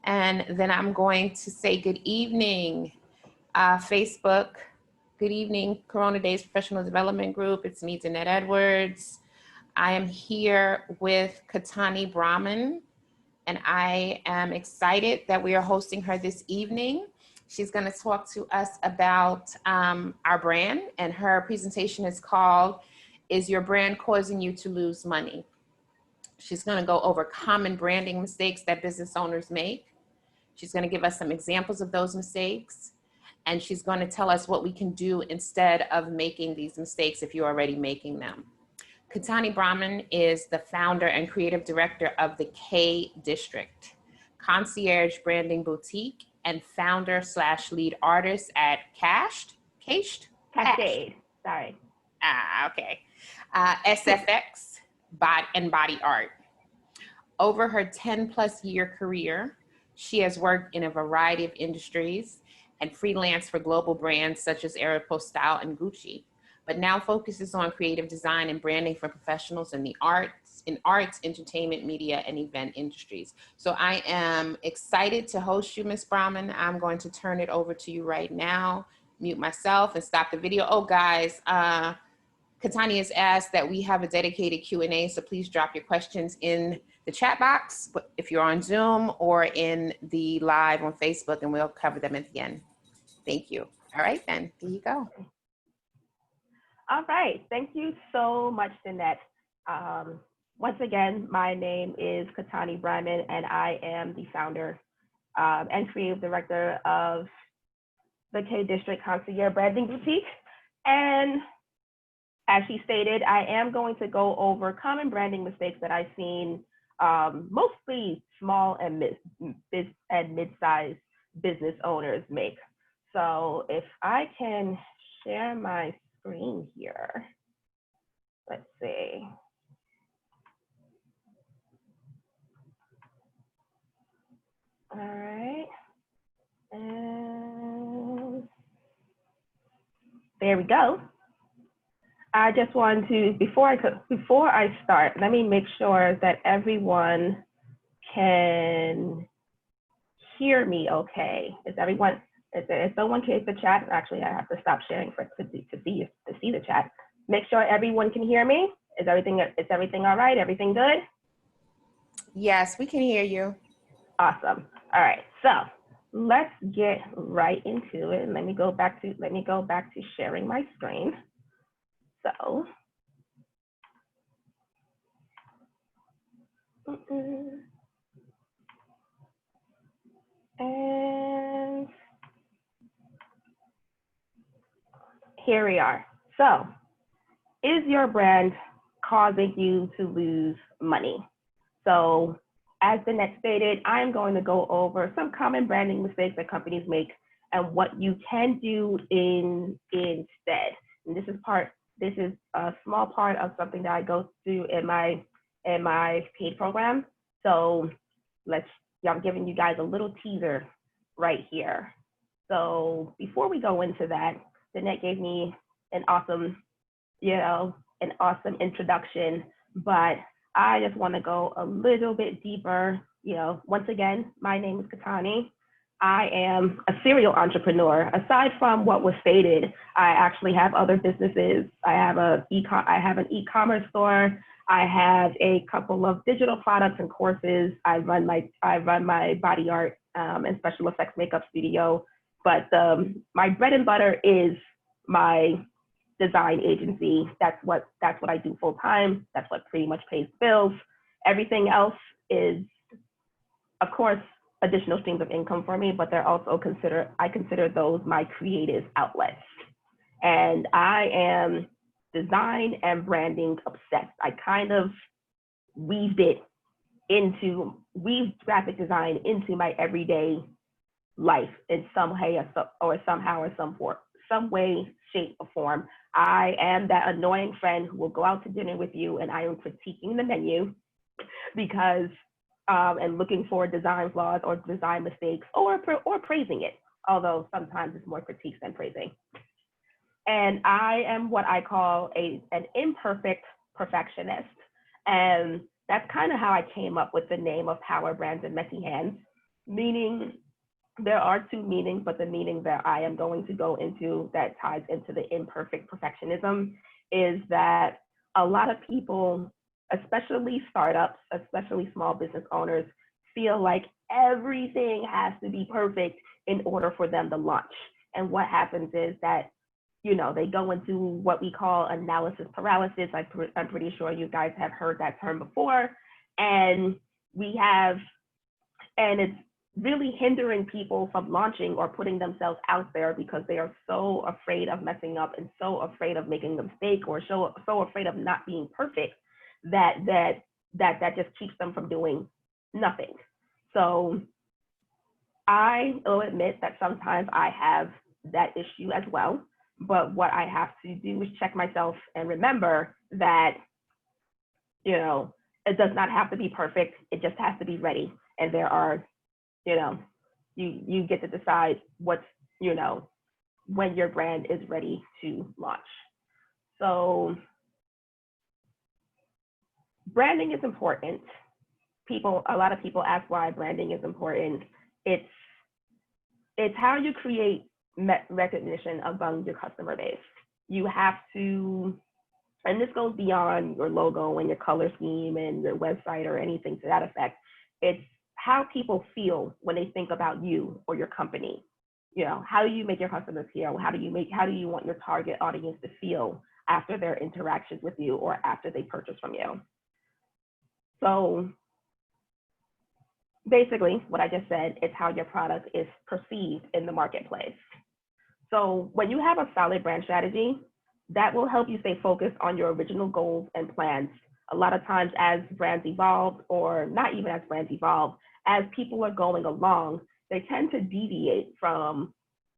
And then I'm going to say good evening, Facebook. Good evening, Corona Daze Professional Development Group. It's me, Danette Edwards. I am here with Katanni Bramhan, and I am excited that we are hosting her this evening. She's going to talk to us about our brand, and her presentation is called, Is Your Brand Causing You to Lose Money? She's going to go over common branding mistakes that business owners make. She's going to give us some examples of those mistakes, and she's going to tell us what we can do instead of making these mistakes if you're already making them. Katanni Bramhan is the founder and creative director of the K District, concierge branding boutique, and founder/lead artist at Cashed? Cascade, sorry. Okay. SFX, and Body Art. Over her 10+ year career, she has worked in a variety of industries and freelanced for global brands such as Aeropostale and Gucci, but now focuses on creative design and branding for professionals in the arts, entertainment, media, and event industries. So I am excited to host you, Ms. Bramhan. I'm going to turn it over to you right now, mute myself and stop the video. Oh, guys, Katanni has asked that we have a dedicated Q&A, so please drop your questions in the chat box if you're on Zoom or in the live on Facebook, and we'll cover them at the end. Thank you. All right, then, here you go. All right, thank you so much, Danette. Once again, my name is Katanni Bramhan, and I am the founder and creative director of the K District Concierge Branding Boutique. And as she stated, I am going to go over common branding mistakes that I've seen mostly small and mid-sized business owners make. So if I can share my screen here, let's see. All right, and there we go. I just want to, before I start, let me make sure that everyone can hear me okay. Is someone can hit the chat? Actually, I have to stop sharing to see the chat. Make sure everyone can hear me. Is everything all right? Everything good? Yes, we can hear you. Awesome. All right, so let's get right into it. Let me go back to sharing my screen. So, and here we are. So, is your brand causing you to lose money? So, as Danette stated, I'm going to go over some common branding mistakes that companies make and what you can do instead. And this is a small part of something that I go through in my paid program. So I'm giving you guys a little teaser right here. So before we go into that, Danette gave me an awesome introduction, but I just want to go a little bit deeper. Once again, my name is Katanni. I am a serial entrepreneur. Aside from what was stated, I actually have other businesses. I have an e-commerce store. I have a couple of digital products and courses. I run my body art and special effects makeup studio. But my bread and butter is my design agency. That's what I do full time. That's what pretty much pays bills. Everything else is, of course, additional streams of income for me, but they're also I consider those my creative outlets. And I am design and branding obsessed. I kind of weaved graphic design into my everyday life in some way or some way, shape, or form. I am that annoying friend who will go out to dinner with you and I am critiquing the menu because and looking for design flaws or design mistakes or praising it, although sometimes it's more critiques than praising. And I am what I call an imperfect perfectionist. And that's kind of how I came up with the name of Power Brands and Messy Hands, meaning there are two meanings, but the meaning that I am going to go into that ties into the imperfect perfectionism is that a lot of people, especially startups, especially small business owners, feel like everything has to be perfect in order for them to launch. And what happens is that, you know, they go into what we call analysis paralysis. I'm pretty sure you guys have heard that term before. And it's really hindering people from launching or putting themselves out there because they are so afraid of messing up and so afraid of making a mistake or so afraid of not being perfect that just keeps them from doing nothing. So I will admit that sometimes I have that issue as well. But what I have to do is check myself and remember that, you know, it does not have to be perfect. It just has to be ready. And there are, you know, you get to decide what's, you know, when your brand is ready to launch. So branding is important. A lot of people ask why branding is important. It's how you create recognition among your customer base. You have to, and this goes beyond your logo and your color scheme and your website or anything to that effect. It's how people feel when they think about you or your company. You know, how do you make your customers feel? How do you want your target audience to feel after their interactions with you or after they purchase from you? So basically, what I just said is how your product is perceived in the marketplace. So when you have a solid brand strategy, that will help you stay focused on your original goals and plans. A lot of times as brands evolve, or not even as brands evolve, as people are going along, they tend to deviate from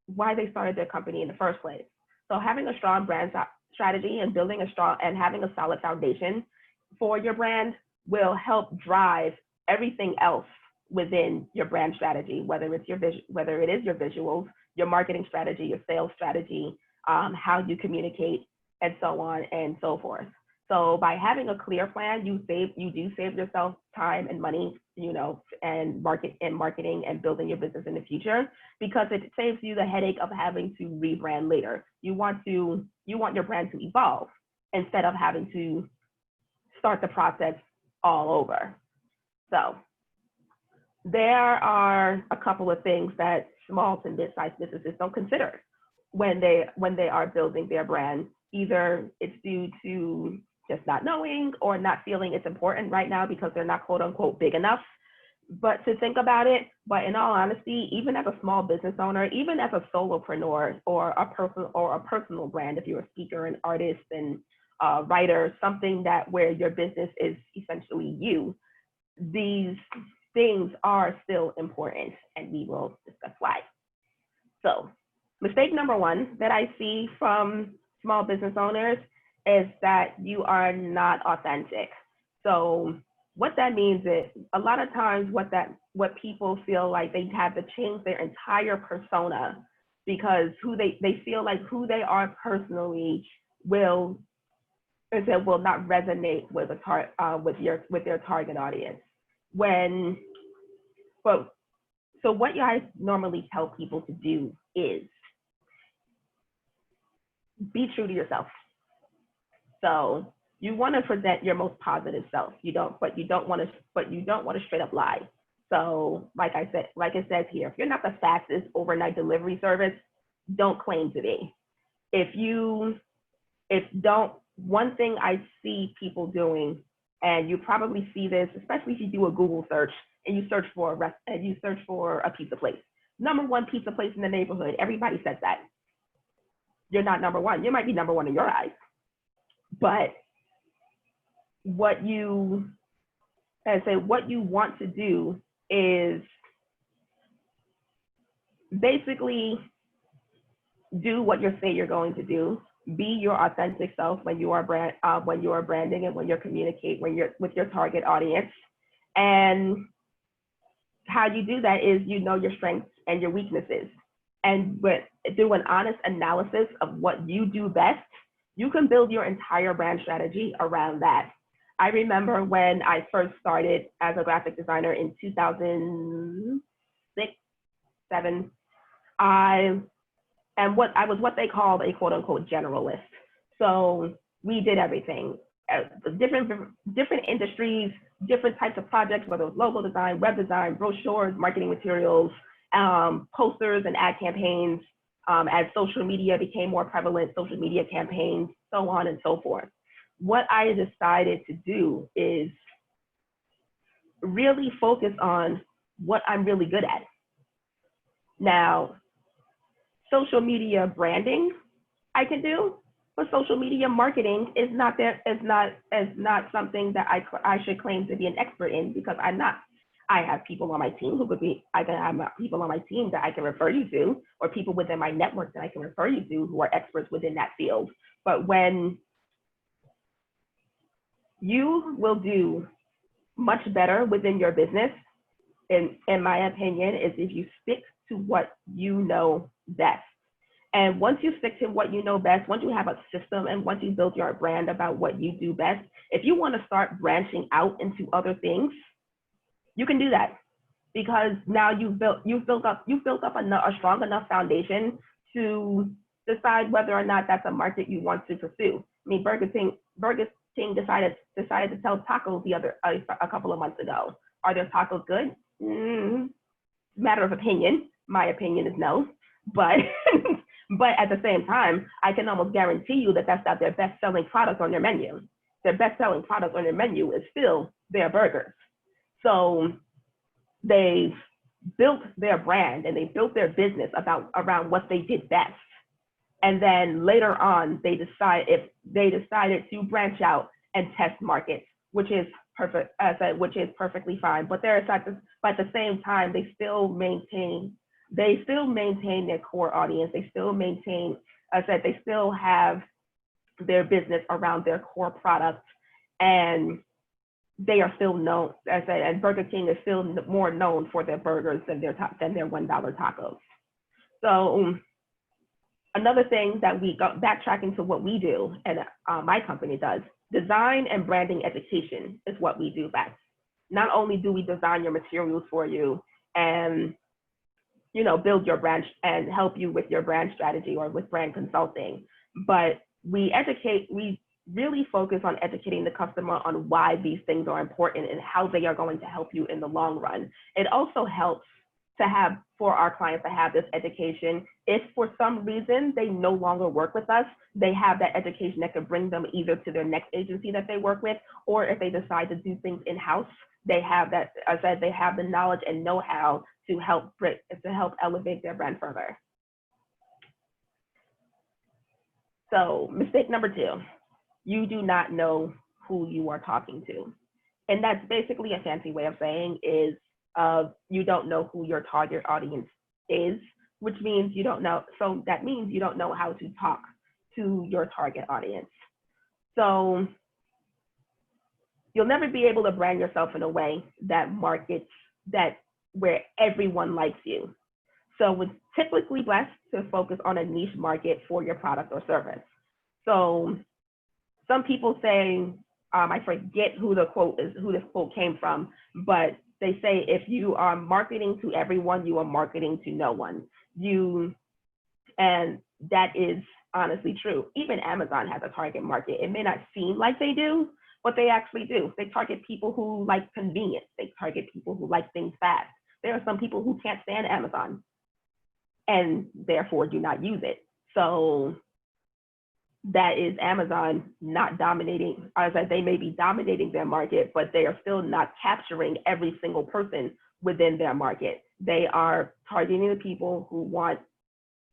why they started their company in the first place. So having a strong brand strategy and building having a solid foundation for your brand will help drive everything else within your brand strategy, whether it is your visuals, your marketing strategy, your sales strategy, how you communicate, and so on and so forth. So by having a clear plan, you do save yourself time and money, you know, and marketing and building your business in the future, because it saves you the headache of having to rebrand later. You want your brand to evolve instead of having to start the process all over. So there are a couple of things that small to mid-sized businesses don't consider when they are building their brand. Either it's due to just not knowing or not feeling it's important right now because they're not quote unquote big enough, but to think about it. But in all honesty, even as a small business owner, even as a solopreneur or a personal brand, if you're a speaker, an artist, and writer, something where your business is essentially you, these things are still important, and we will discuss why. So mistake number one that I see from small business owners is that you are not authentic. So what that means is a lot of times what people feel like they have to change their entire persona because they feel like who they are personally will not resonate with their target audience. So what I normally tell people to do is be true to yourself. So you want to present your most positive self. You don't want to straight up lie. So like it says here, if you're not the fastest overnight delivery service, don't claim to be. One thing I see people doing, and you probably see this, especially if you do a Google search and you search for a pizza place. Number one pizza place in the neighborhood. Everybody says that. You're not number one. You might be number one in your eyes, but what you want to do is basically do what you say you're going to do. Be your authentic self when you are branding and when you're communicating with your target audience. And how you do that is your strengths and your weaknesses. And through an honest analysis of what you do best, you can build your entire brand strategy around that. I remember when I first started as a graphic designer in 2000, 2007, I was what they called a quote unquote generalist. So we did everything, different industries, different types of projects, whether it was logo design, web design, brochures, marketing materials, posters and ad campaigns. As social media became more prevalent, social media campaigns, so on and so forth. What I decided to do is really focus on what I'm really good at. Now, social media branding I can do, but social media marketing is not something that I should claim to be an expert in, because I'm not. I have people on my team I can have people on my team that I can refer you to, or people within my network that I can refer you to who are experts within that field. But when you will do much better within your business, in my opinion, is if you stick to what you know best. And once you stick to what you know best, once you have a system and once you build your brand about what you do best, if you want to start branching out into other things, you can do that, because now you've built up a strong enough foundation to decide whether or not that's a market you want to pursue. I mean, Burger King decided to sell tacos a couple of months ago. Are their tacos good? Matter of opinion. My opinion is no, but but at the same time, I can almost guarantee you that that's not their best-selling product on their menu. Their best-selling product on their menu is still their burgers. So they've built their brand and they built their business around what they did best. And then later on, they decided to branch out and test markets, which is perfectly fine. But at the same time, they still maintain their core audience. They still maintain, they still have their business around their core product, and they are still known, and Burger King is still more known for their burgers than their $1 tacos. So another thing that we got backtracking to what we do, and my company does, design and branding education is what we do best. Not only do we design your materials for you and build your brand and help you with your brand strategy or with brand consulting, but we really focus on educating the customer on why these things are important and how they are going to help you in the long run. It also helps for our clients to have this education. If for some reason they no longer work with us, they have that education that could bring them either to their next agency that they work with, or if they decide to do things in-house, they have that, they have the knowledge and know-how to help elevate their brand further. So mistake number 2, you do not know who you are talking to. And that's basically a fancy way of saying you don't know who your target audience is, which means you don't know. So that means you don't know how to talk to your target audience. So you'll never be able to brand yourself in a way that where everyone likes you. So we're typically blessed to focus on a niche market for your product or service. So some people say, I forget who this quote came from, but they say, if you are marketing to everyone, you are marketing to no one. And that is honestly true. Even Amazon has a target market. It may not seem like they do, but they actually do. They target people who like convenience. They target people who like things fast. There are some people who can't stand Amazon and therefore do not use it. So that is Amazon not dominating. As I said, they may be dominating their market, but they are still not capturing every single person within their market. They are targeting the people who want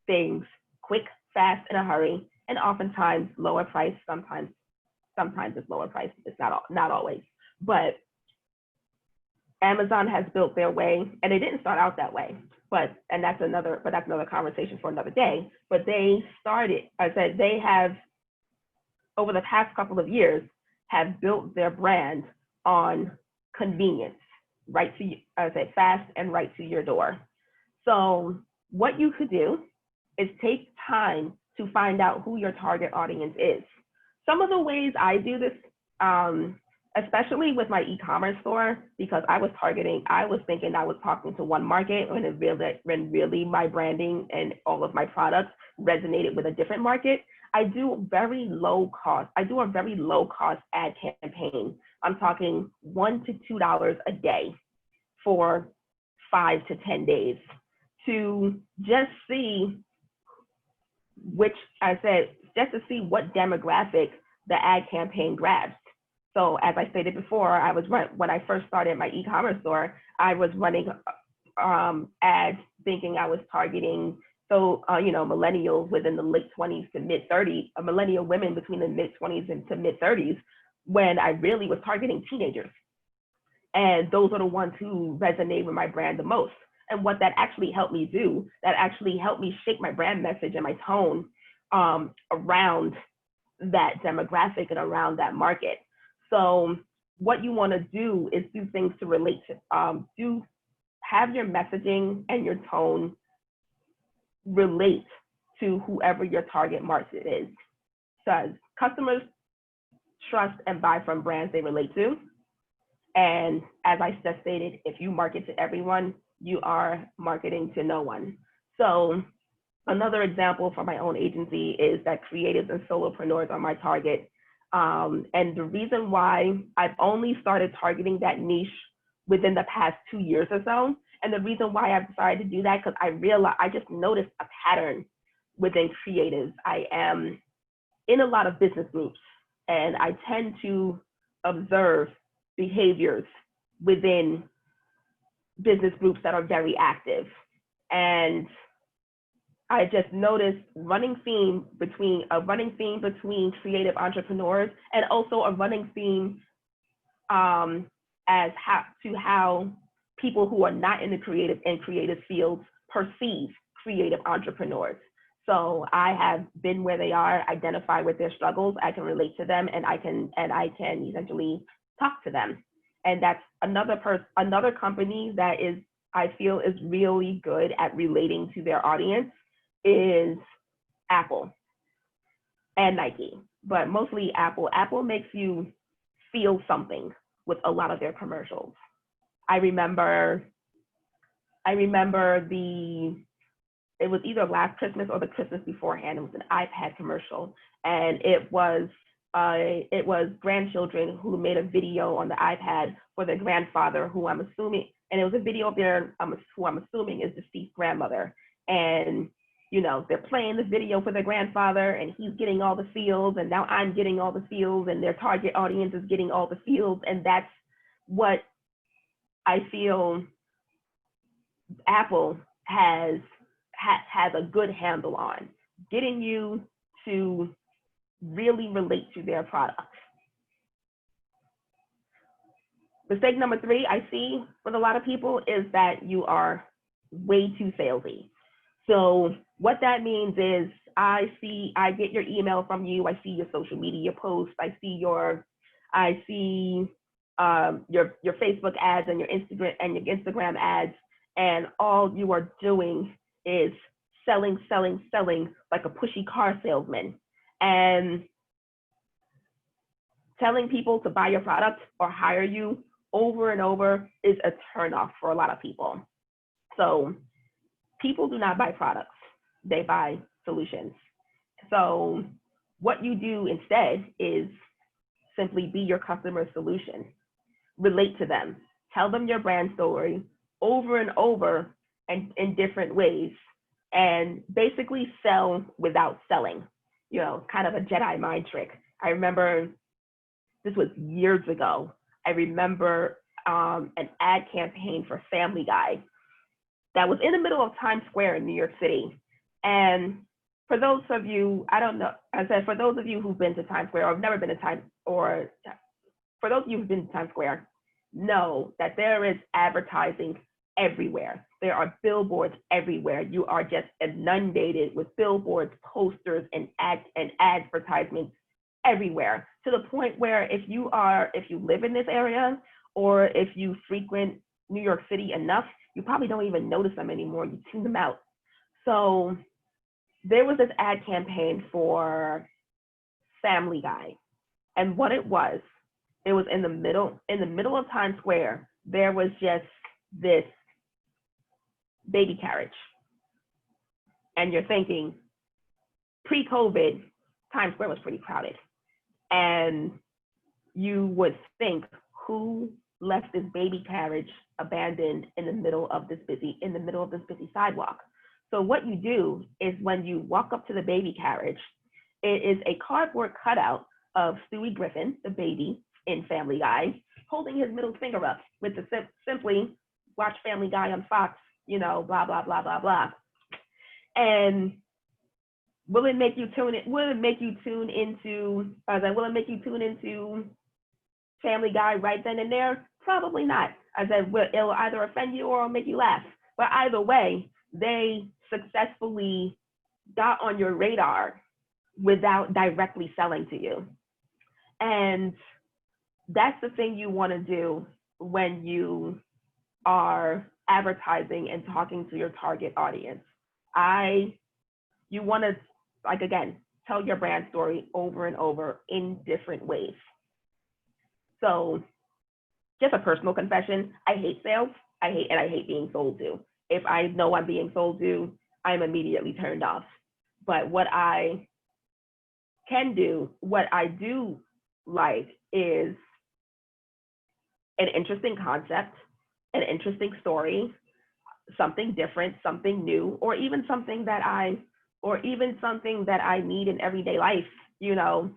things quick, fast, in a hurry, and oftentimes lower price. Sometimes it's lower price. It's not always, but Amazon has built their way, and they didn't start out that way. But that's another conversation for another day. But they started, they have, over the past couple of years, have built their brand on convenience, fast and right to your door. So what you could do is take time to find out who your target audience is. Some of the ways I do this, especially with my e-commerce store, because I was thinking I was talking to one market when really my branding and all of my products resonated with a different market. I do a very low cost ad campaign. I'm talking $1 to $2 a day for 5 to 10 days to just see just to see what demographic the ad campaign grabs. So as I stated before, when I first started my e-commerce store, I was running ads thinking I was targeting millennials within the late 20s to mid 30s, millennial women between the mid 20s and to mid 30s, when I really was targeting teenagers. And those are the ones who resonate with my brand the most. And what that actually helped me do, that actually helped me shape my brand message and my tone around that demographic and around that market. So what you want to do is do things to relate to, have your messaging and your tone relate to whoever your target market is. So customers trust and buy from brands they relate to. And as I just stated, if you market to everyone, you are marketing to no one. So another example for my own agency is that creatives and solopreneurs are my target. And the reason why I've only started targeting that niche within the past 2 years or so, and the reason why I've decided to do that, because I just noticed a pattern within creatives. I am in a lot of business groups, and I tend to observe behaviors within business groups that are very active. And I just noticed a running theme between creative entrepreneurs, and also a running theme as how people who are not in the creative fields perceive creative entrepreneurs. So I have been where they are, identify with their struggles, I can relate to them, and I can essentially talk to them. And that's another company that I feel is really good at relating to their audience is Apple and Nike, but mostly Apple. Apple makes you feel something with a lot of their commercials. I remember it was either last Christmas or the Christmas beforehand. It was an iPad commercial, and it was grandchildren who made a video on the iPad for their grandfather, who I'm assuming, and it was a video of who I'm assuming is deceased grandmother. And they're playing this video for their grandfather, and he's getting all the feels, and now I'm getting all the feels, and their target audience is getting all the feels. And that's what I feel Apple has a good handle on, getting you to really relate to their products. Mistake number 3 I see with a lot of people is that you are way too salesy. So what that means is I get your email from you, I see your social media posts, I see your Facebook ads and your Instagram ads, and all you are doing is selling like a pushy car salesman. And telling people to buy your product or hire you over and over is a turnoff for a lot of people. So people do not buy products, they buy solutions. So what you do instead is simply be your customer's solution. Relate to them, tell them your brand story over and over and in different ways, and basically sell without selling, kind of a Jedi mind trick. I remember, this was years ago, I remember an ad campaign for Family Guy that was in the middle of Times Square in New York City. And for those of you, for those of you who've been to Times Square or have never been to for those of you who've been to Times Square, know that there is advertising everywhere. There are billboards everywhere. You are just inundated with billboards, posters, and advertisements everywhere, to the point where if you live in this area, or if you frequent New York City enough, you probably don't even notice them anymore. You tune them out. So there was this ad campaign for Family Guy. And what it was it was in the middle of Times Square. There was just this baby carriage. And you're thinking, pre-COVID, Times Square was pretty crowded. And you would think, who left this baby carriage abandoned in the middle of this busy sidewalk? So what you do is when you walk up to the baby carriage, it is a cardboard cutout of Stewie Griffin, the baby in Family Guy, holding his middle finger up with the simply watch Family Guy on Fox, you know, blah, blah, blah, blah, blah. And will it make you tune into Family Guy right then and there? Probably not. I said, well, it'll either offend you or it'll make you laugh. But either way, they successfully got on your radar without directly selling to you. And that's the thing you want to do when you are advertising and talking to your target audience. You want to, like, again, tell your brand story over and over in different ways. So just a personal confession, I hate sales. I hate being sold to. If I know I'm being sold to, I'm immediately turned off. But what I do like is an interesting concept, an interesting story, something different, something new, or even something that I need in everyday life. You know,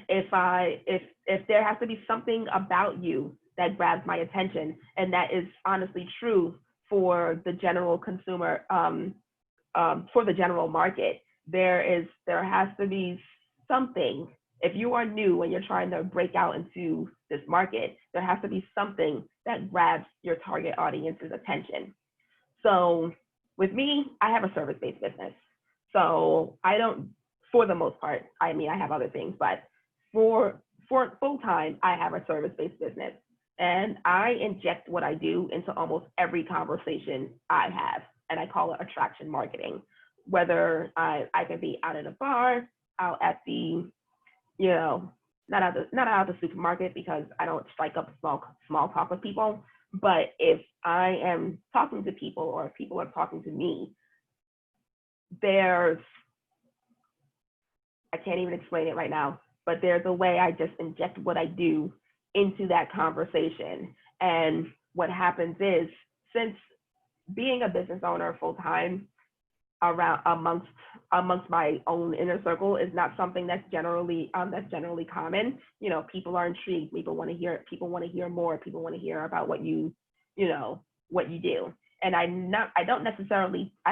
if there has to be something about you that grabs my attention, and that is honestly true for the general consumer, for the general market, there has to be something. If you are new and you're trying to break out into this market, there has to be something that grabs your target audience's attention. So with me, I have a service-based business. So I don't, for the most part, I mean, I have other things, but for full-time, I have a service-based business. And I inject what I do into almost every conversation I have. And I call it attraction marketing. Whether I can be out at a bar, out at the, you know, not out the supermarket, because I don't strike up small talk with people. But if I am talking to people or people are talking to me, I can't even explain it right now, but there's a way I just inject what I do into that conversation. And what happens is, since being a business owner full time around amongst my own inner circle is not something that's generally common. You know, people are intrigued. People want to hear more. People want to hear about what you do. And I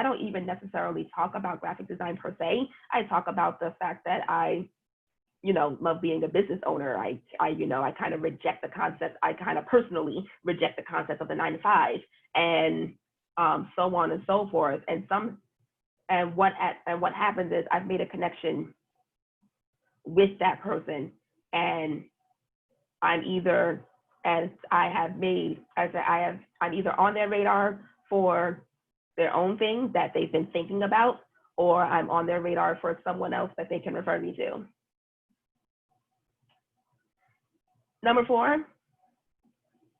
don't even necessarily talk about graphic design per se. I talk about the fact that I love being a business owner. I kind of reject the concept. I kind of personally reject the concept of the 9-to-5 and so on and so forth. And what happens is I've made a connection with that person, and I'm either on their radar for their own thing that they've been thinking about, or I'm on their radar for someone else that they can refer me to. Number 4,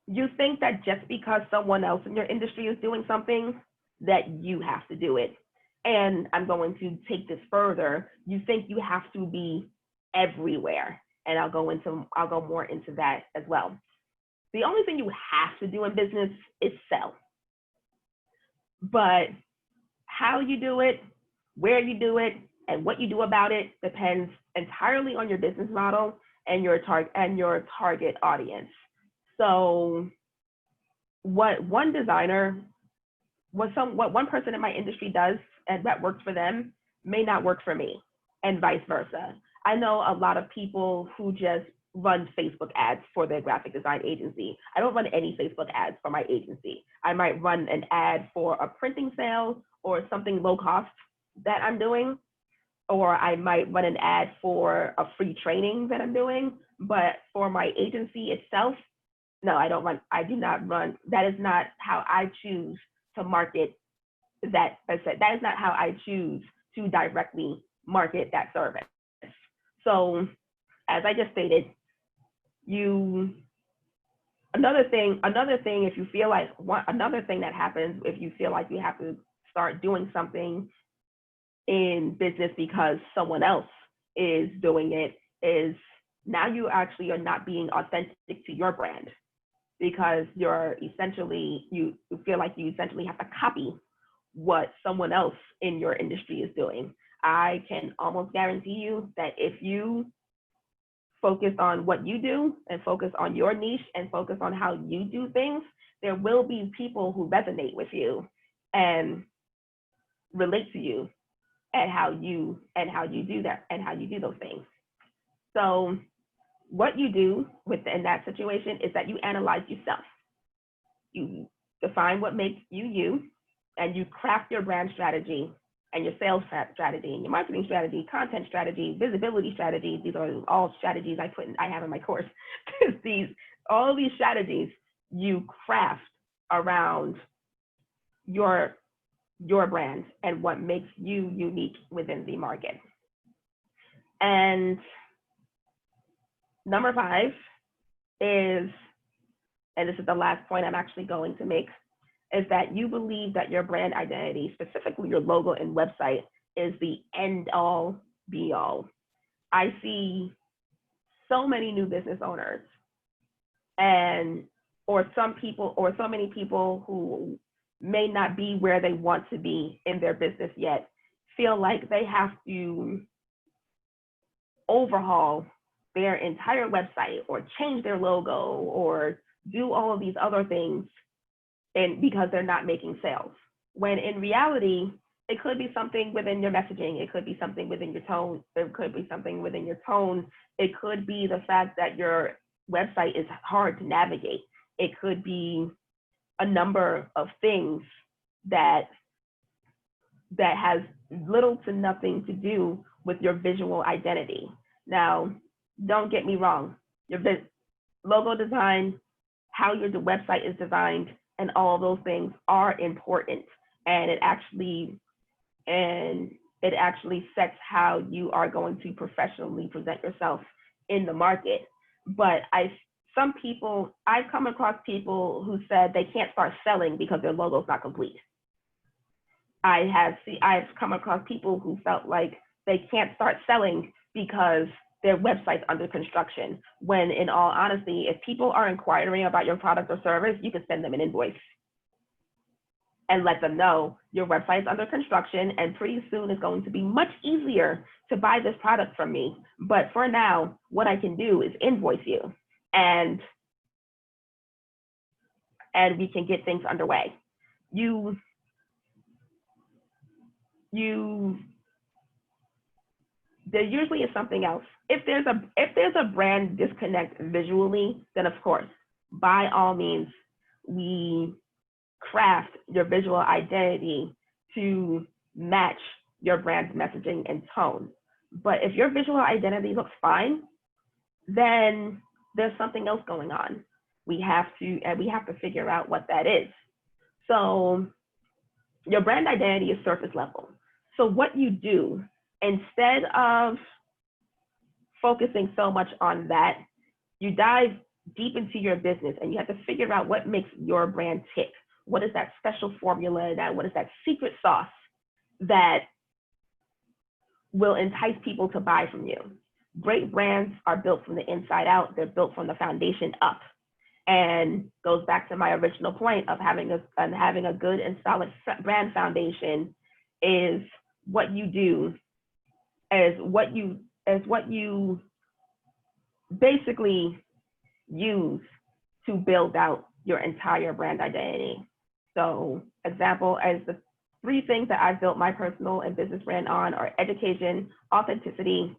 you think that just because someone else in your industry is doing something, that you have to do it. And I'm going to take this further. You think you have to be everywhere. And I'll go more into that as well. The only thing you have to do in business is sell. But how you do it, where you do it, and what you do about it depends entirely on your business model and your target audience. So what one person in my industry does and that works for them may not work for me, and vice versa. I know a lot of people who just run Facebook ads for their graphic design agency. I don't run any Facebook ads for my agency. I might run an ad for a printing sale or something low cost that I'm doing, or I might run an ad for a free training that I'm doing. But for my agency itself, no, I do not run. That is not how I choose to market that. That is not how I choose to directly market that service. So as I just stated, Another thing, if you feel like another thing that happens if you feel like you have to start doing something in business because someone else is doing it, is now you actually are not being authentic to your brand, because you're essentially, you feel like you essentially have to copy what someone else in your industry is doing. I can almost guarantee you that if you focus on what you do and focus on your niche and focus on how you do things, there will be people who resonate with you and relate to you and how you do that and how you do those things. So what you do in that situation is that you analyze yourself. You define what makes you you, and you craft your brand strategy and your sales strategy and your marketing strategy, content strategy, visibility strategy. These are all strategies I have in my course. All these strategies you craft around your brand and what makes you unique within the market. And number 5 is, and this is the last point I'm actually going to make, is that you believe that your brand identity, specifically your logo and website, is the end all be all. I see so many new business owners or so many people who may not be where they want to be in their business yet, feel like they have to overhaul their entire website or change their logo or do all of these other things because they're not making sales. When in reality, it could be something within your messaging. It could be something within your tone. It could be something within your tone. It could be the fact that your website is hard to navigate. It could be a number of things that has little to nothing to do with your visual identity. Now, don't get me wrong. Your logo design, how your website is designed, and all those things are important, and it actually sets how you are going to professionally present yourself in the market. But I've come across people who said they can't start selling because their logo's not complete. I've come across people who felt like they can't start selling because their website's under construction, when in all honesty, if people are inquiring about your product or service, you can send them an invoice and let them know your website's under construction, and pretty soon it's going to be much easier to buy this product from me. But for now, what I can do is invoice you, and we can get things underway. There usually is something else. If there's a brand disconnect visually, then of course, by all means, we craft your visual identity to match your brand's messaging and tone. But if your visual identity looks fine, then there's something else going on. We have to figure out what that is. So your brand identity is surface level. So what you do, instead of focusing so much on that, you dive deep into your business and you have to figure out what makes your brand tick. What is that special formula, what is that secret sauce that will entice people to buy from you? Great brands are built from the inside out. They're built from the foundation up, and goes back to my original point of having a good and solid brand foundation is what you do, as what you basically use to build out your entire brand identity. So example, as the 3 things that I've built my personal and business brand on are education, authenticity,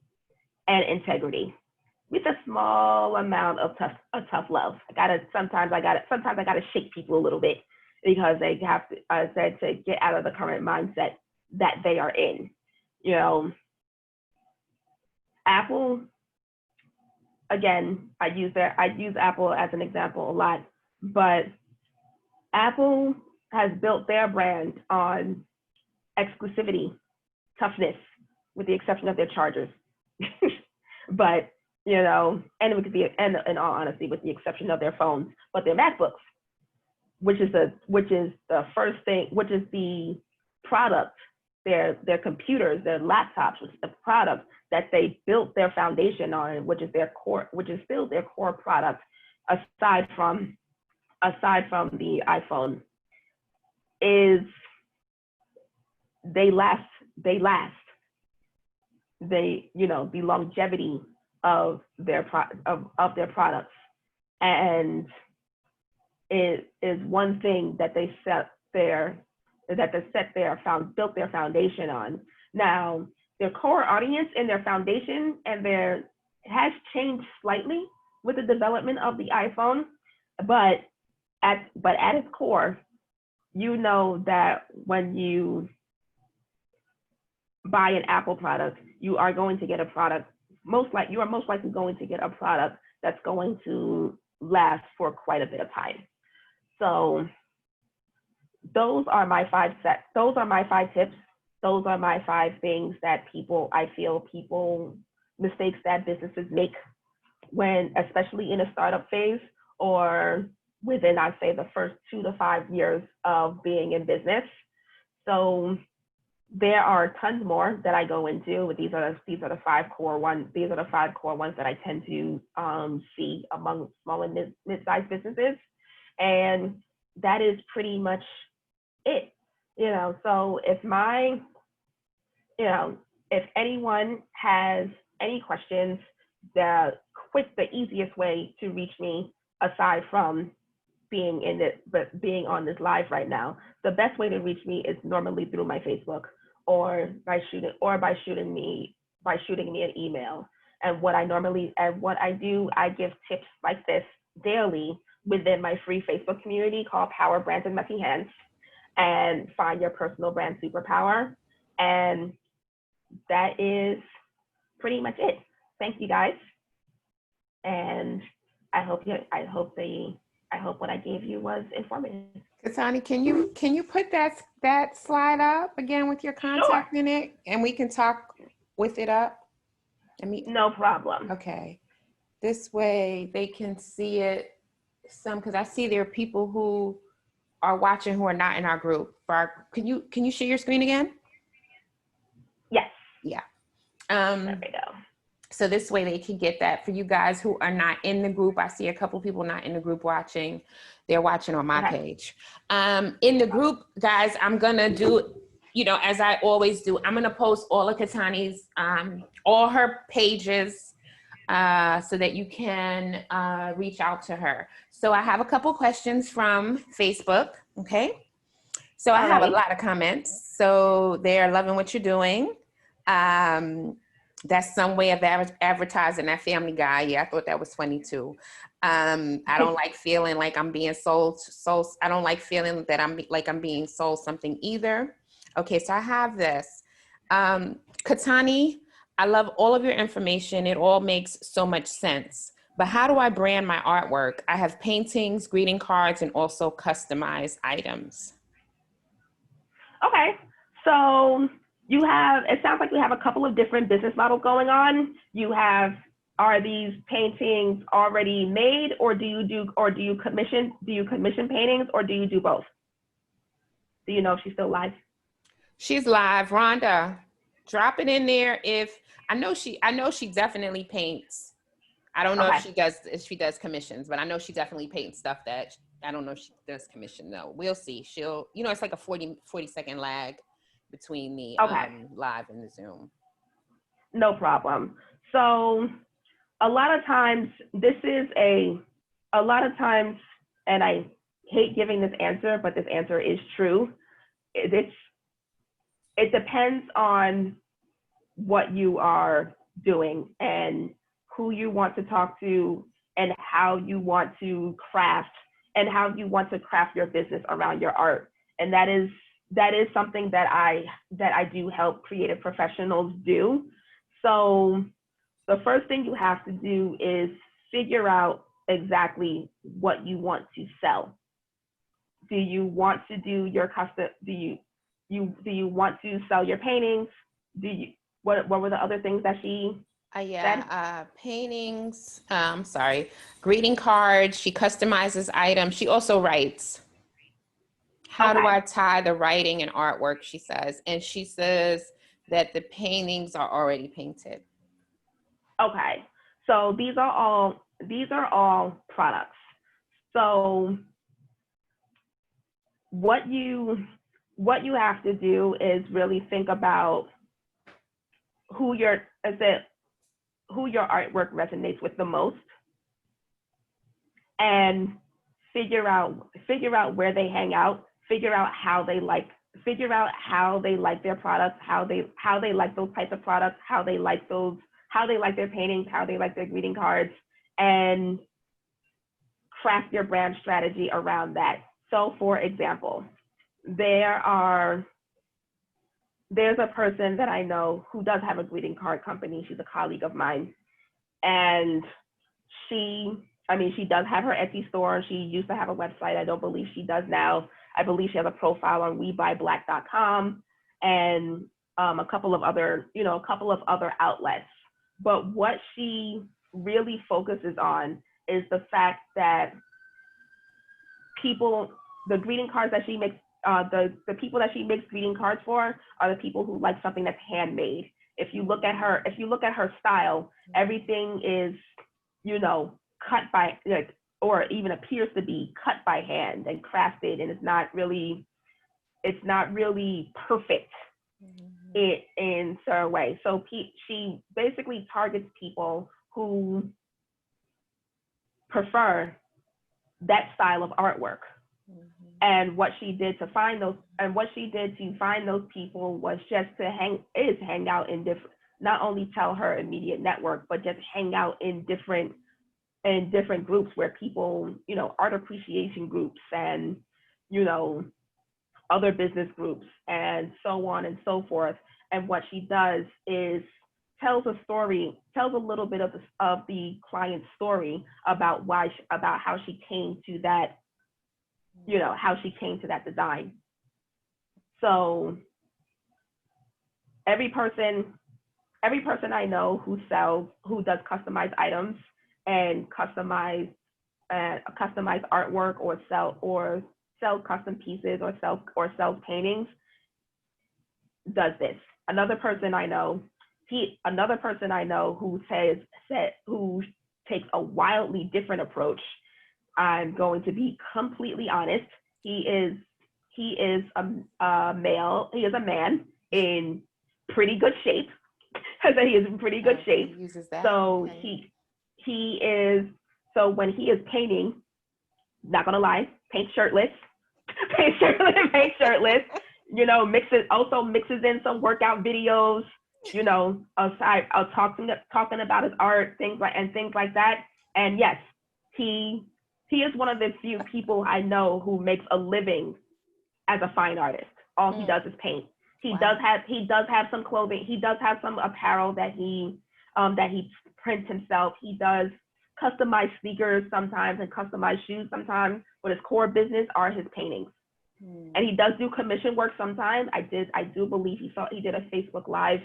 and integrity, with a small amount of tough love. Sometimes I gotta shake people a little bit, because they have to get out of the current mindset that they are in. You know, Apple, again, I use Apple as an example a lot, but Apple has built their brand on exclusivity, toughness, with the exception of their chargers. But you know, and it could be, and in all honesty, with the exception of their phones, but their MacBooks, which is the first thing, which is the product, their computers, their laptops, which is the product that they built their foundation on, which is their core, which is still their core product, aside from the iPhone, is they last, you know, the longevity of their products, and it is one thing that they built their foundation on. Now, their core audience and their foundation has changed slightly with the development of the iPhone, but at its core, you know that when you buy an Apple product, you are going to get a product, you are most likely going to get a product that's going to last for quite a bit of time. So those are my 5 tips. Those are my 5 things that I feel mistakes that businesses make when, especially in a startup phase or within, I'd say, the first 2 to 5 years of being in business. So there are tons more that I go into, but these are the 5 core ones. These are the 5 core ones that I tend to see among small and mid-sized businesses, and that is pretty much it. You know, so if anyone has any questions, the easiest way to reach me, aside from being on this live right now, the best way to reach me is normally through my Facebook, or by shooting me an email. And what I do, I give tips like this daily within my free Facebook community called Power Brands in Messy Hands, and Find Your Personal Brand Superpower. And that is pretty much it. Thank you, guys. And I hope what I gave you was informative. Katanni, can you put that slide up again with your contact in it, and we can talk with it up? No problem. Okay. This way they can see it because I see there are people who are watching who are not in our group. Can you share your screen again? Yes. Yeah. There we go. So this way they can get that. For you guys who are not in the group, I see a couple people not in the group watching. They're watching on my page. In the group, guys, I'm gonna do, as I always do, I'm gonna post all of Katanni's, all her pages, so that you can reach out to her. So I have a couple questions from Facebook, okay? So I have a lot of comments. So they're loving what you're doing. That's some way of advertising that Family Guy. Yeah, I thought that was funny too. I don't like feeling like I'm being sold. I don't like feeling that I'm being sold something either. Okay, so I have this. Katanni, I love all of your information. It all makes so much sense. But how do I brand my artwork? I have paintings, greeting cards, and also customized items. Okay, so it sounds like you have a couple of different business models going on. Are these paintings already made, or do you commission paintings, or do you do both? Do you know if she's still live? She's live. Rhonda, drop it in there. I know she definitely paints. I don't know if she does commissions, but I know she definitely paints stuff that I don't know if she does commission though. We'll see. She'll, it's like a 40-second lag between the live and the Zoom. No problem. So a lot of times, and I hate giving this answer, but this answer is true. It depends on what you are doing and who you want to talk to, and how you want to craft your business around your art. And that is something that I do help creative professionals do. So the first thing you have to do is figure out exactly what you want to sell. Do you want to do your custom? Do you want to sell your paintings? What were the other things that she? Paintings, sorry, greeting cards. She customizes items. She also writes. How do I tie the writing and artwork, she says. And she says that the paintings are already painted. Okay. So these are all products. So what you have to do is really think about who your artwork resonates with the most, and figure out where they hang out, figure out how they like their products, how they like those types of products, how they like their paintings, how they like their greeting cards, and craft your brand strategy around that. So for example, there's a person that I know who does have a greeting card company. She's a colleague of mine, and she does have her Etsy store. She used to have a website. I don't believe she does now. I believe she has a profile on WeBuyBlack.com and a couple of other outlets. But what she really focuses on is the fact that the greeting cards that she makes, the people that she makes greeting cards for are the people who like something that's handmade. If you look at her style, everything is, cut by, or even appears to be cut by hand and crafted, and it's not really perfect in certain way. So she basically targets people who prefer that style of artwork. And what she did to find those people was just to hang out in different, not only tell her immediate network, but just hang out in different groups where people, art appreciation groups and, other business groups and so on and so forth. And what she does is tells a little bit of the client's story about how she came to that, how she came to that design. So every person I know who does customized items and customized artwork, or sell custom pieces, or sell paintings, does this. Another person I know who who takes a wildly different approach. I'm going to be completely honest. He is a male. He is a man in pretty good shape. He is in pretty good shape. He uses that. So okay. he is. So when he is painting, not gonna lie, paint shirtless. Mixes in some workout videos, aside of talking about his art, things like that. And yes, he is one of the few people I know who makes a living as a fine artist. All he does is paint. He does have some clothing. He does have some apparel that he prints himself. He does customized sneakers sometimes and customized shoes sometimes, but his core business are his paintings. And he does do commission work sometimes. I do believe he did a Facebook Live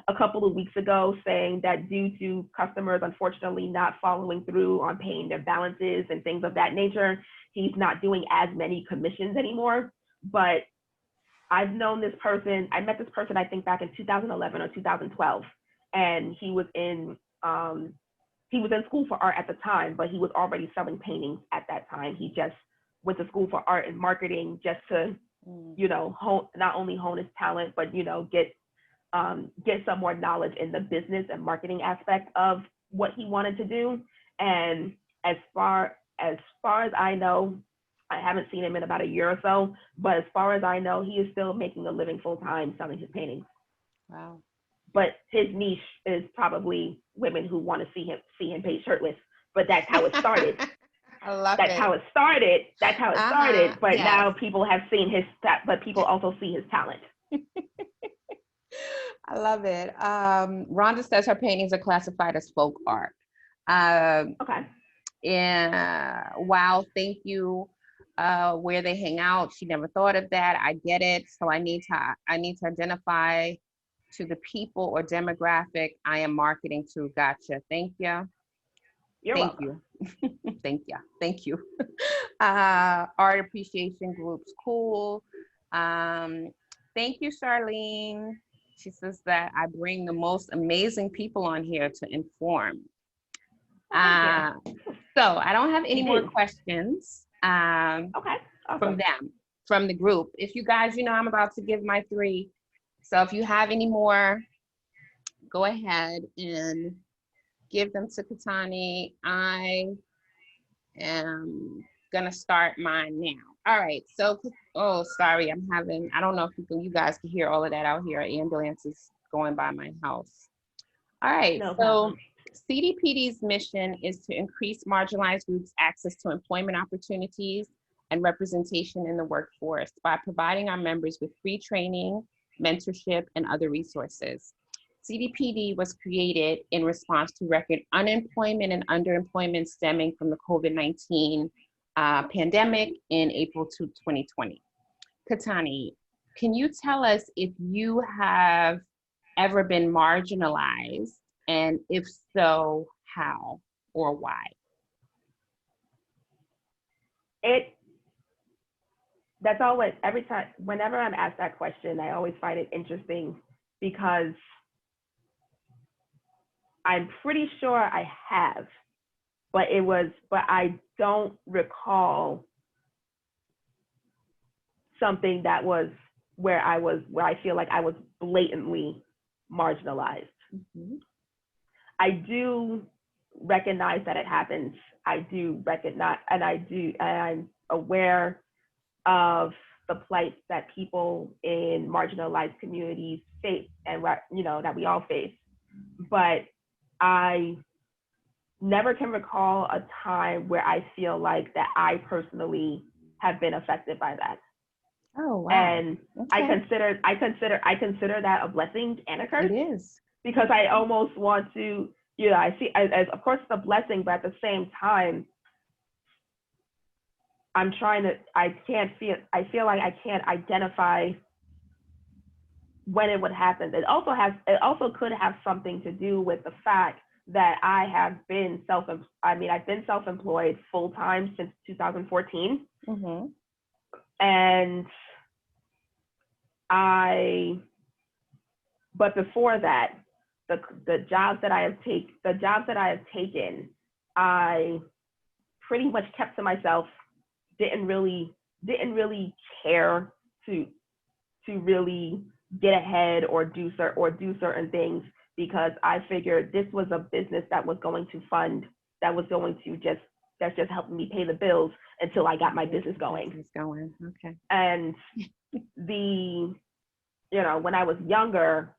a couple of weeks ago saying that due to customers unfortunately not following through on paying their balances and things of that nature, he's not doing as many commissions anymore. But I've known this person. I met this person, I think back in 2011 or 2012, and he was in school for art at the time, but he was already selling paintings at that time. He just went to school for art and marketing just to, not only hone his talent, but, get some more knowledge in the business and marketing aspect of what he wanted to do. And as far as I know, I haven't seen him in about a year or so, but as far as I know, he is still making a living full time selling his paintings. Wow. But his niche is probably women who want to see him paint shirtless. But that's how it started. I love That's it. how it started. That's how it started. But yes. now people have seen but people also see his talent. I love it. Rhonda says her paintings are classified as folk art. Okay. Yeah. Wow. Thank you. Where they hang out. She never thought of that. I get it. So I need to identify to the people or demographic I am marketing to. Gotcha. Thank you. You're Thank welcome. you. Thank you. Thank you. Art appreciation groups. Cool. Thank you, Charlene. She says that I bring the most amazing people on here to inform. Thank So I don't have any You more do. questions Okay. from Awesome. them, from the group. If you guys, you know, I'm about to give my 3. So if you have any more, go ahead and give them to Katanni. I am gonna start mine now. All right. So, oh, sorry, I don't know if you guys can hear all of that out here. Ambulances going by my house. All right. No So problem. CDPD's mission is to increase marginalized groups' access to employment opportunities and representation in the workforce by providing our members with free training, mentorship, and other resources. CDPD was created in response to record unemployment and underemployment stemming from the COVID-19 pandemic in April 2020. Katanni, can you tell us if you have ever been marginalized, and if so, how or why? That's always, every time, whenever I'm asked that question, I always find it interesting because I'm pretty sure I have, but I don't recall something that was where I feel like I was blatantly marginalized. Mm-hmm. I do recognize that it happens. I do recognize, and I'm aware of the plight that people in marginalized communities face, and that we all face. But I never can recall a time where I feel like that I personally have been affected by that. Oh, wow. And okay. I consider that a blessing and a curse. It is. Because I almost want to, I see as of course it's a blessing, but at the same time, I feel like I can't identify when it would happen. It also could have something to do with the fact that I've been self-employed full time since 2014. Mm-hmm. And but before that, the jobs that I have taken, I pretty much kept to myself. Didn't really care to really get ahead or do certain things, because I figured this was a business that was going to that's just helping me pay the bills until I got my business going. Okay. And when I was younger,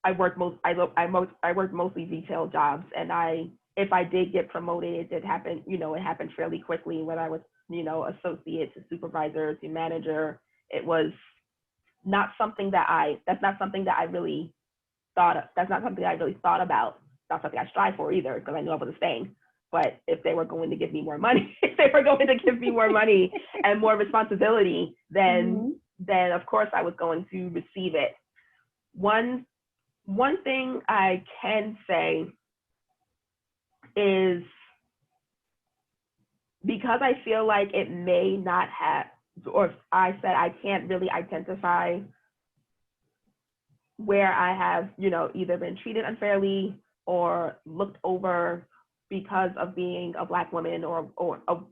I worked mostly retail jobs, and if I did get promoted, it did happen. It happened fairly quickly. When I was associate to supervisor to manager, it was not something that that's not something I really thought about. Not something I strive for either, because I knew I wasn't staying. But if they were going to give me more money, and more responsibility, then of course I was going to receive it. One thing I can say is, because I feel like it may not have, or I said I can't really identify where I have, either been treated unfairly or looked over because of being a Black woman or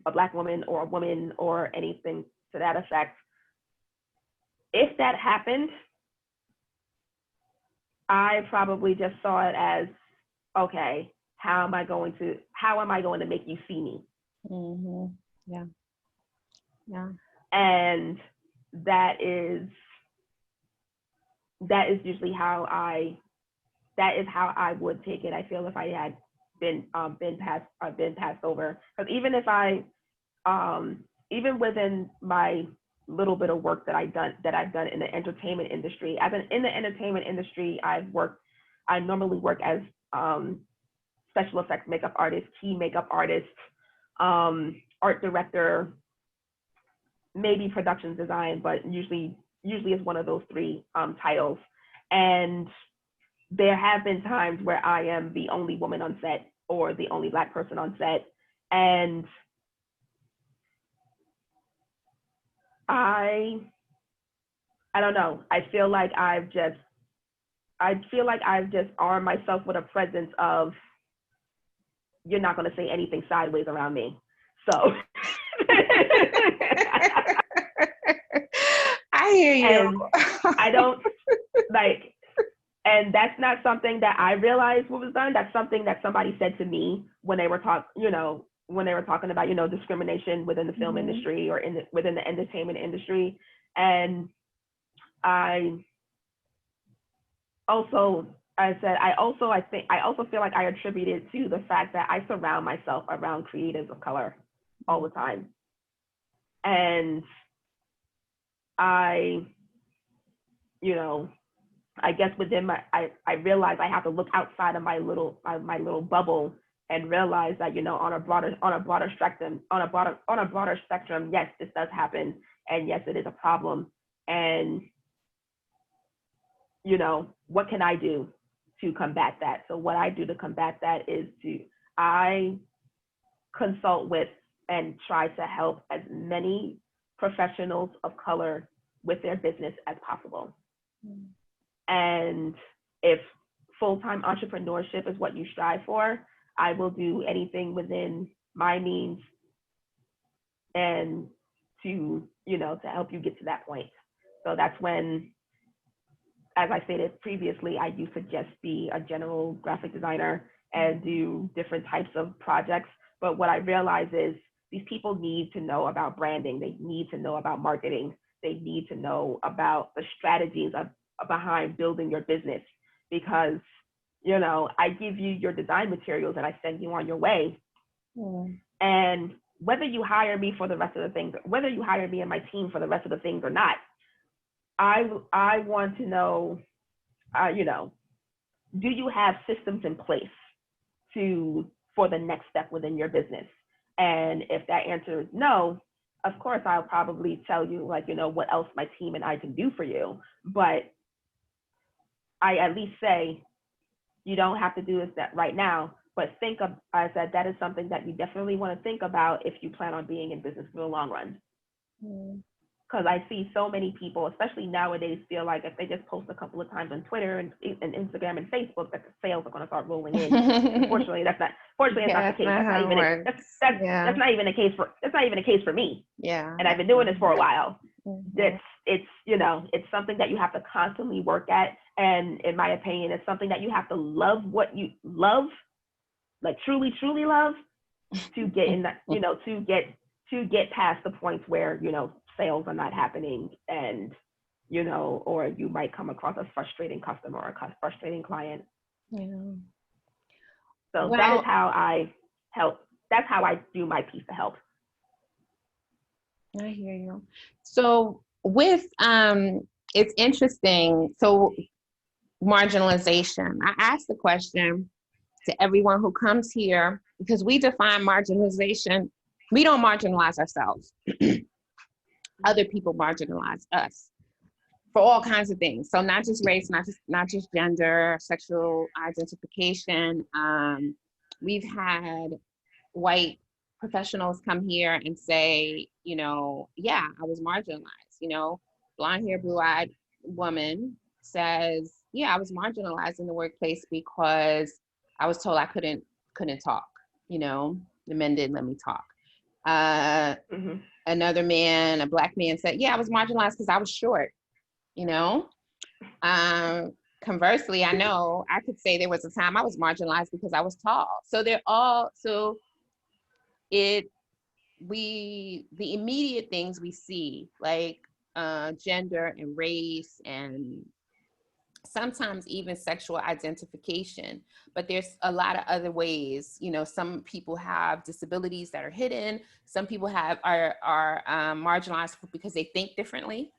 a Black woman or a woman or anything to that effect. If that happened, I probably just saw it as, okay, how am I going to make you see me? Mm-hmm. Yeah. Yeah. And that is usually how I would take it. I feel if I had been passed over, because even within my little bit of work that I've done in the entertainment industry, I normally work as special effects makeup artist, key makeup artist, art director, maybe production design, but usually usually is one of those three titles. And there have been times where I am the only woman on set or the only Black person on set. And I don't know. I feel like I've just armed myself with a presence of, you're not going to say anything sideways around me. So I hear you. And I don't like, and that's not something that I realized what was done. That's something that somebody said to me when they were when they were talking about, discrimination within the film industry or within the entertainment industry. And I also feel like I attribute it to the fact that I surround myself around creatives of color all the time. And I guess within I realize I have to look outside of my little bubble and realize that, on a broader spectrum, yes, this does happen, and yes, it is a problem. And what can I do to combat that? So what I do to combat that is I consult with and try to help as many professionals of color with their business as possible. And if full-time entrepreneurship is what you strive for, I will do anything within my means and to help you get to that point. So that's when, as I stated previously, I used to just be a general graphic designer and do different types of projects. But what I realize is these people need to know about branding. They need to know about marketing. They need to know about the strategies behind building your business, because I give you your design materials and I send you on your way. And whether you hire me for the rest of the things, whether you hire me and my team for the rest of the things or not, I want to know, do you have systems in place for the next step within your business? And if that answer is no, of course, I'll probably tell you, what else my team and I can do for you. But I at least say, you don't have to do this right now, but I said that is something that you definitely want to think about if you plan on being in business for the long run. Because I see so many people, especially nowadays, feel like if they just post a couple of times on Twitter and Instagram and Facebook, that the sales are going to start rolling in. Unfortunately, that's not the case. That's not even the case for me. Yeah. And I've been doing this for a while. It's something that you have to constantly work at. And in my opinion, it's something that you have to love what you love, like truly, truly love, to get in that, to get past the points where, sales are not happening, and, or you might come across a frustrating customer or a frustrating client. Yeah. So that is how I help. That's how I do my piece to help. I hear you. So with, it's interesting. So marginalization, I asked the question to everyone who comes here, because we define marginalization. We don't marginalize ourselves. Other people marginalize us for all kinds of things. So not just race, not just gender, sexual identification. We've had white professionals come here and say, yeah, I was marginalized. Blonde hair, blue-eyed woman says, yeah, I was marginalized in the workplace because I was told I couldn't talk. The men didn't let me talk. Another man, a Black man, said, yeah, I was marginalized because I was short. Conversely, I know I could say there was a time I was marginalized because I was tall. So the immediate things we see, like gender and race and sometimes even sexual identification, but there's a lot of other ways. Some people have disabilities that are hidden. Some people are marginalized because they think differently.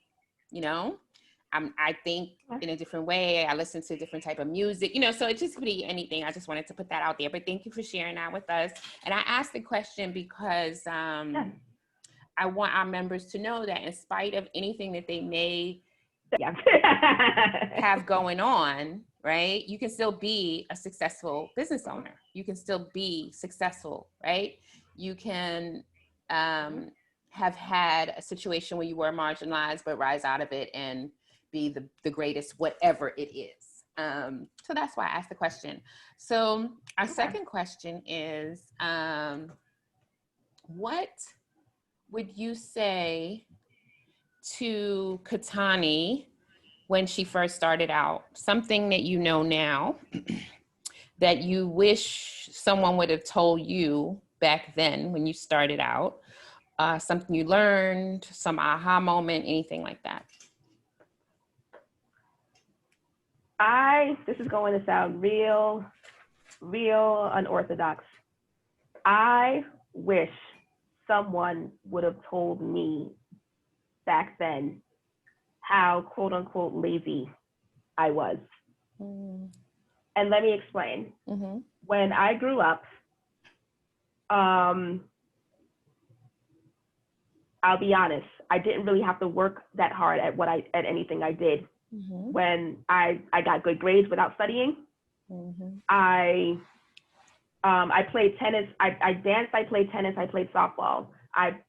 I think in a different way. I listen to a different type of music. So it just could be anything. I just wanted to put that out there. But thank you for sharing that with us. And I asked the question because I want our members to know that in spite of anything that they may Yeah. have going on, right? You can still be a successful business owner. You can still be successful, right? You can have had a situation where you were marginalized, but rise out of it and be the greatest, whatever it is. So that's why I asked the question. So our second question is, what would you say to Katanni when she first started out? Something that you know now that you wish someone would have told you back then when you started out, something you learned, some aha moment, anything like that? This is going to sound real unorthodox. I wish someone would have told me back then how quote unquote lazy I was. And let me explain. When I grew up, I'll be honest, I didn't really have to work that hard at anything I did. When I got good grades without studying. I played tennis, I danced, I played tennis, I played softball.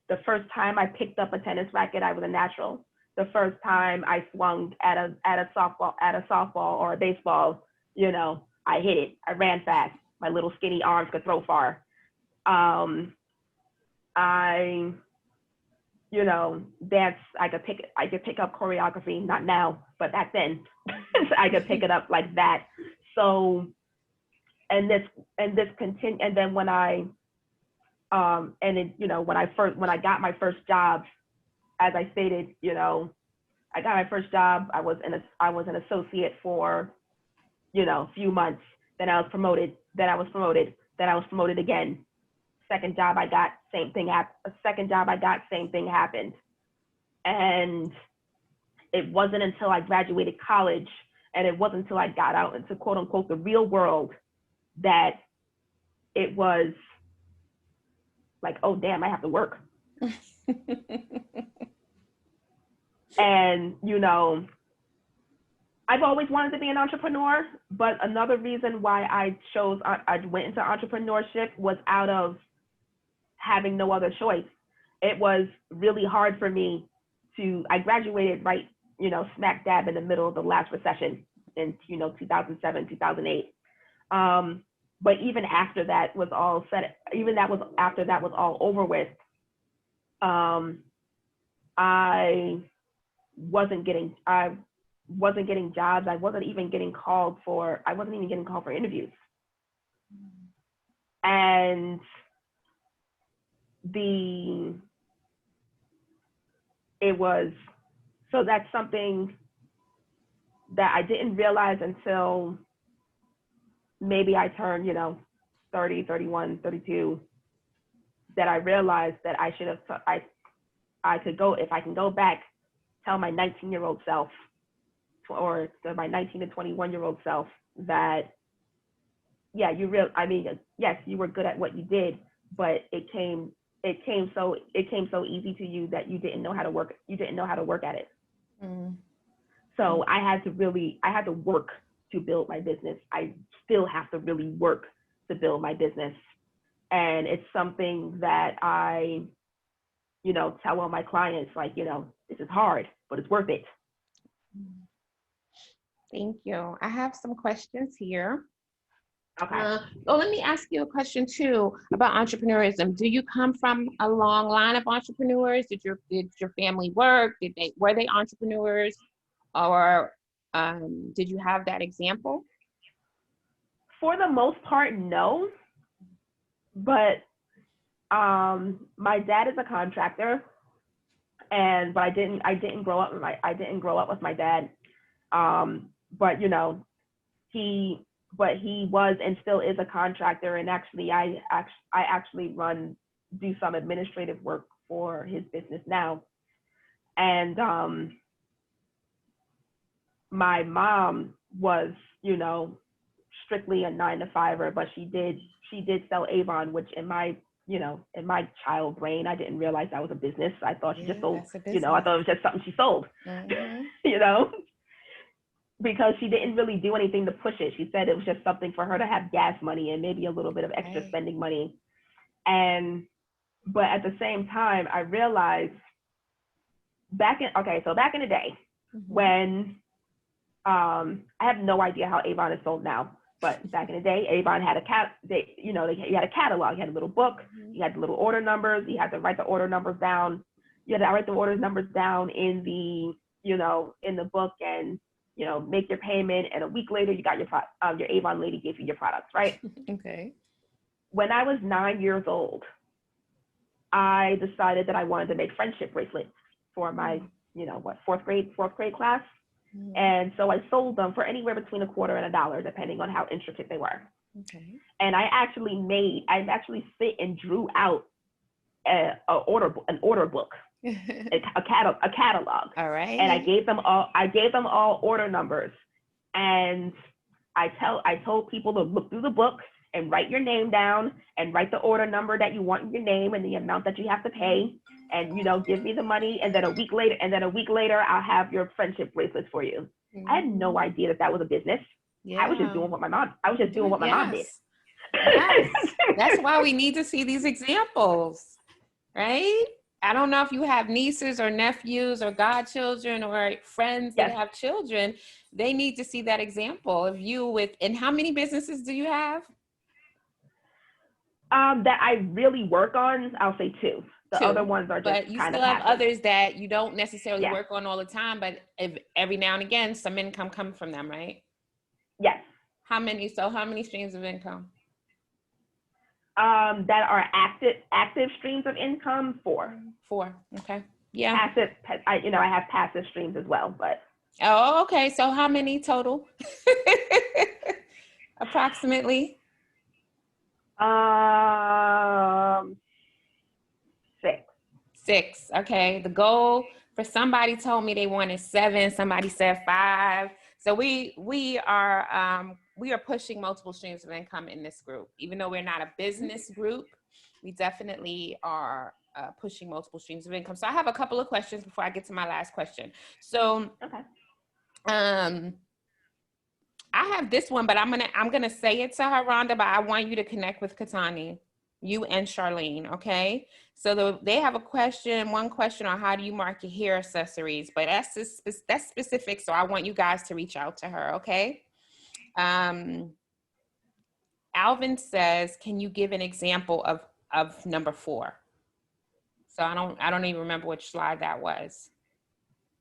The first time I picked up a tennis racket, I was a natural. The first time I swung at a softball or a baseball, you know, I hit it. I ran fast. My little skinny arms could throw far. I, you know, dance. I could pick up choreography. Not now, but back then, I could pick it up like that. So, and this continue. And then when I, when I got my first job, as I stated, you know, I got my first job. I was an associate for, you know, a few months. Then I was promoted. Then I was promoted again. Second job I got, same thing happened. And it wasn't until I graduated college, and it wasn't until I got out into quote unquote the real world, that it was like, oh damn, I have to work. And, you know, I've always wanted to be an entrepreneur, but another reason why I went into entrepreneurship was out of having no other choice. It was really hard for me I graduated right, you know, smack dab in the middle of the last recession in, you know, 2007, 2008. But even after that was all said, after that was all over with, I wasn't getting jobs. I wasn't even getting called for interviews. And so that's something that I didn't realize until maybe I turned, you know, 30, 31, 32, that I realized that I should have, I could go, if I can go back, tell my 19-year-old self, or my 19 to 21-year-old self, that, yeah, yes, you were good at what you did, but it came so easy to you that you didn't know how to work at it. So I had to work to build my business. I still have to really work to build my business. And it's something that I, you know, tell all my clients, like, you know, this is hard, but it's worth it. Thank you. I have some questions here. Okay. Let me ask you a question too about entrepreneurism. Do you come from a long line of entrepreneurs? Did your family work? Were they entrepreneurs, or did you have that example? For the most part, no. But my dad is a contractor, but I didn't grow up with my dad. But you know, he was and still is a contractor, and actually I actually do some administrative work for his business now. And my mom was, you know, strictly a 9-to-5er, but she did sell Avon, which in my child brain, I didn't realize that was a business. I thought she just sold, you know, I thought it was just something she sold. you know, because she didn't really do anything to push it. She said it was just something for her to have gas money and maybe a little bit of extra spending money. But at the same time, I realized back in the day, when I have no idea how Avon is sold now, but back in the day, Avon had you had a catalog. You had a little book. You had the little order numbers. You had to write the order numbers down. You had to write the order numbers down in the book, and make your payment. And a week later, you got your Avon lady gave you your products, right? Okay. When I was 9 years old, I decided that I wanted to make friendship bracelets for my, fourth grade class. And so I sold them for anywhere between $0.25 and $1, depending on how intricate they were. Okay. And I actually sit and drew out an order book, a catalog. All right. And I gave them all order numbers. And I told people to look through the book and write your name down and write the order number that you want in your name and the amount that you have to pay, and give me the money, and then a week later I'll have your friendship bracelets for you. I had no idea that was a business. I was just doing what my mom did. Yes. That's why we need to see these examples, right? I don't know if you have nieces or nephews or godchildren or friends that have children. They need to see that example of you and how many businesses do you have? That I really work on, I'll say 2. The other ones are just but you still have others that you don't necessarily work on all the time, but every now and again, some income comes from them, right? Yes. How many streams of income? That are active streams of income, 4. 4. Okay. Yeah. Passive, I have passive streams as well, but. Oh, okay. So how many total? Approximately. 6. Okay. The goal for somebody told me they wanted 7. Somebody said 5. So we are pushing multiple streams of income in this group. Even though we're not a business group, we definitely are pushing multiple streams of income. So I have a couple of questions before I get to my last question. So, I have this one, but I'm gonna say it to her, Rhonda, but I want you to connect with Katanni, you and Charlene, okay? So they have one question on how do you market hair accessories, but that's specific, so I want you guys to reach out to her, okay? Alvin says, can you give an example of number 4? So I don't even remember which slide that was.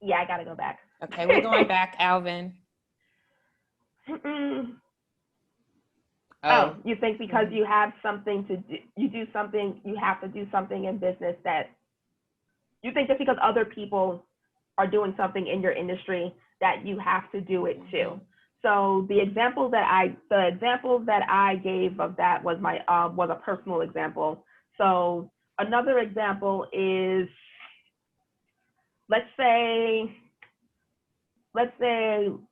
Yeah, I gotta go back. Okay, we're going back, Alvin. Oh, you think because you have something to do, you have to do something in business that you think just because other people are doing something in your industry that you have to do it too. So the example that I gave of that was was a personal example. So another example is, let's say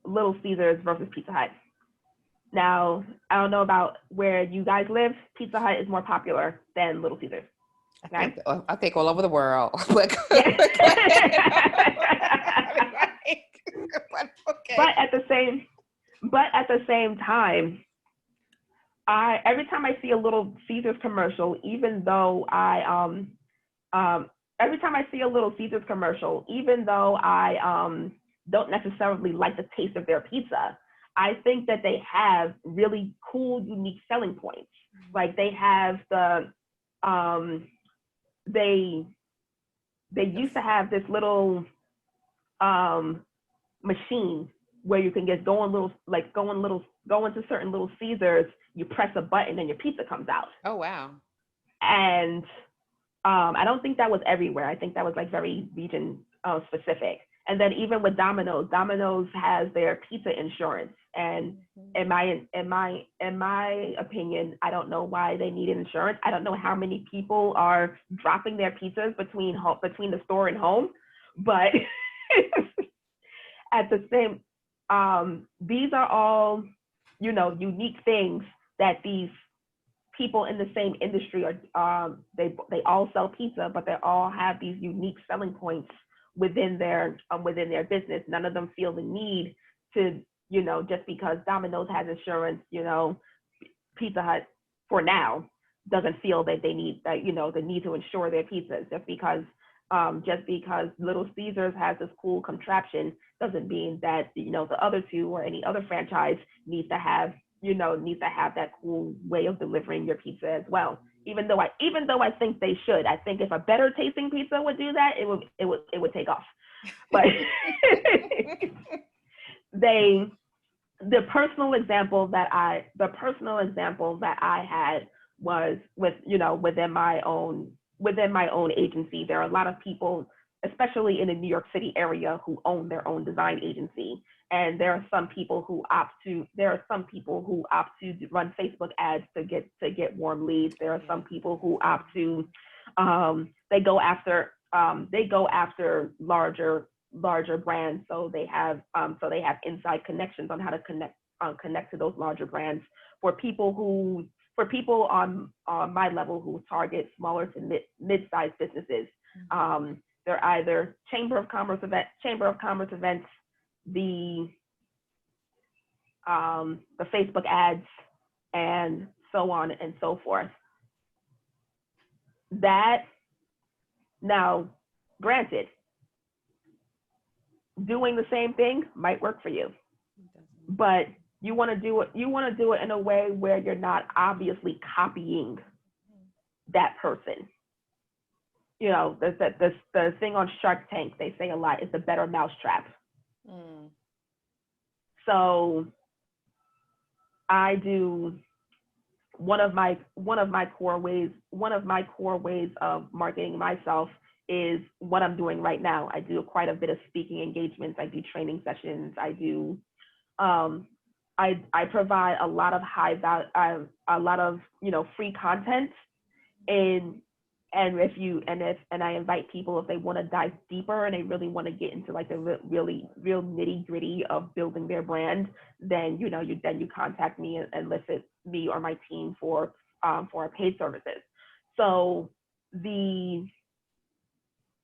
Little Caesars versus Pizza Hut. Now, I don't know about where you guys live. Pizza Hut is more popular than Little Caesars. Okay? I think all over the world. But at the same time, every time I see a Little Caesars commercial, even though I don't necessarily like the taste of their pizza, I think that they have really cool, unique selling points. Like they have they used to have this little machine where you can just go into certain Little Caesars, you press a button and your pizza comes out. Oh, wow. And I don't think that was everywhere. I think that was like very region specific. And then even with Domino's has their pizza insurance. And in my opinion, I don't know why they need insurance. I don't know how many people are dropping their pizzas between the store and home, but at the same, these are all, unique things that these people in the same industry are. They all sell pizza, but they all have these unique selling points within their business. None of them feel the need to, just because Domino's has insurance, Pizza Hut for now doesn't feel that they need that, the need to insure their pizzas. Just because Little Caesars has this cool contraption doesn't mean that, the other two or any other franchise needs to have that cool way of delivering your pizza as well. Even though I think they should. I think if a better tasting pizza would do that, it would take off. But the personal example that I had was within my own agency. There are a lot of people, especially in the New York City area, who own their own design agency. And there are some people who opt to run Facebook ads to get warm leads. There are some people who opt to they go after larger brands. So they have inside connections on how to connect to those larger brands. For people on my level who target smaller to mid-sized businesses, they're either Chamber of Commerce events, the Facebook ads, and so on and so forth. That, now, granted, doing the same thing might work for you, but you want to do it in a way where you're not obviously copying that person. The thing on Shark Tank, they say a lot, is the better mousetrap. So I do one of my core ways of marketing myself is what I'm doing right now. I do quite a bit of speaking engagements. I do training sessions. I do I provide a lot of free content, and I invite people, if they want to dive deeper and they really want to get into like the real nitty gritty of building their brand, then you contact me and enlist me or my team for our paid services. So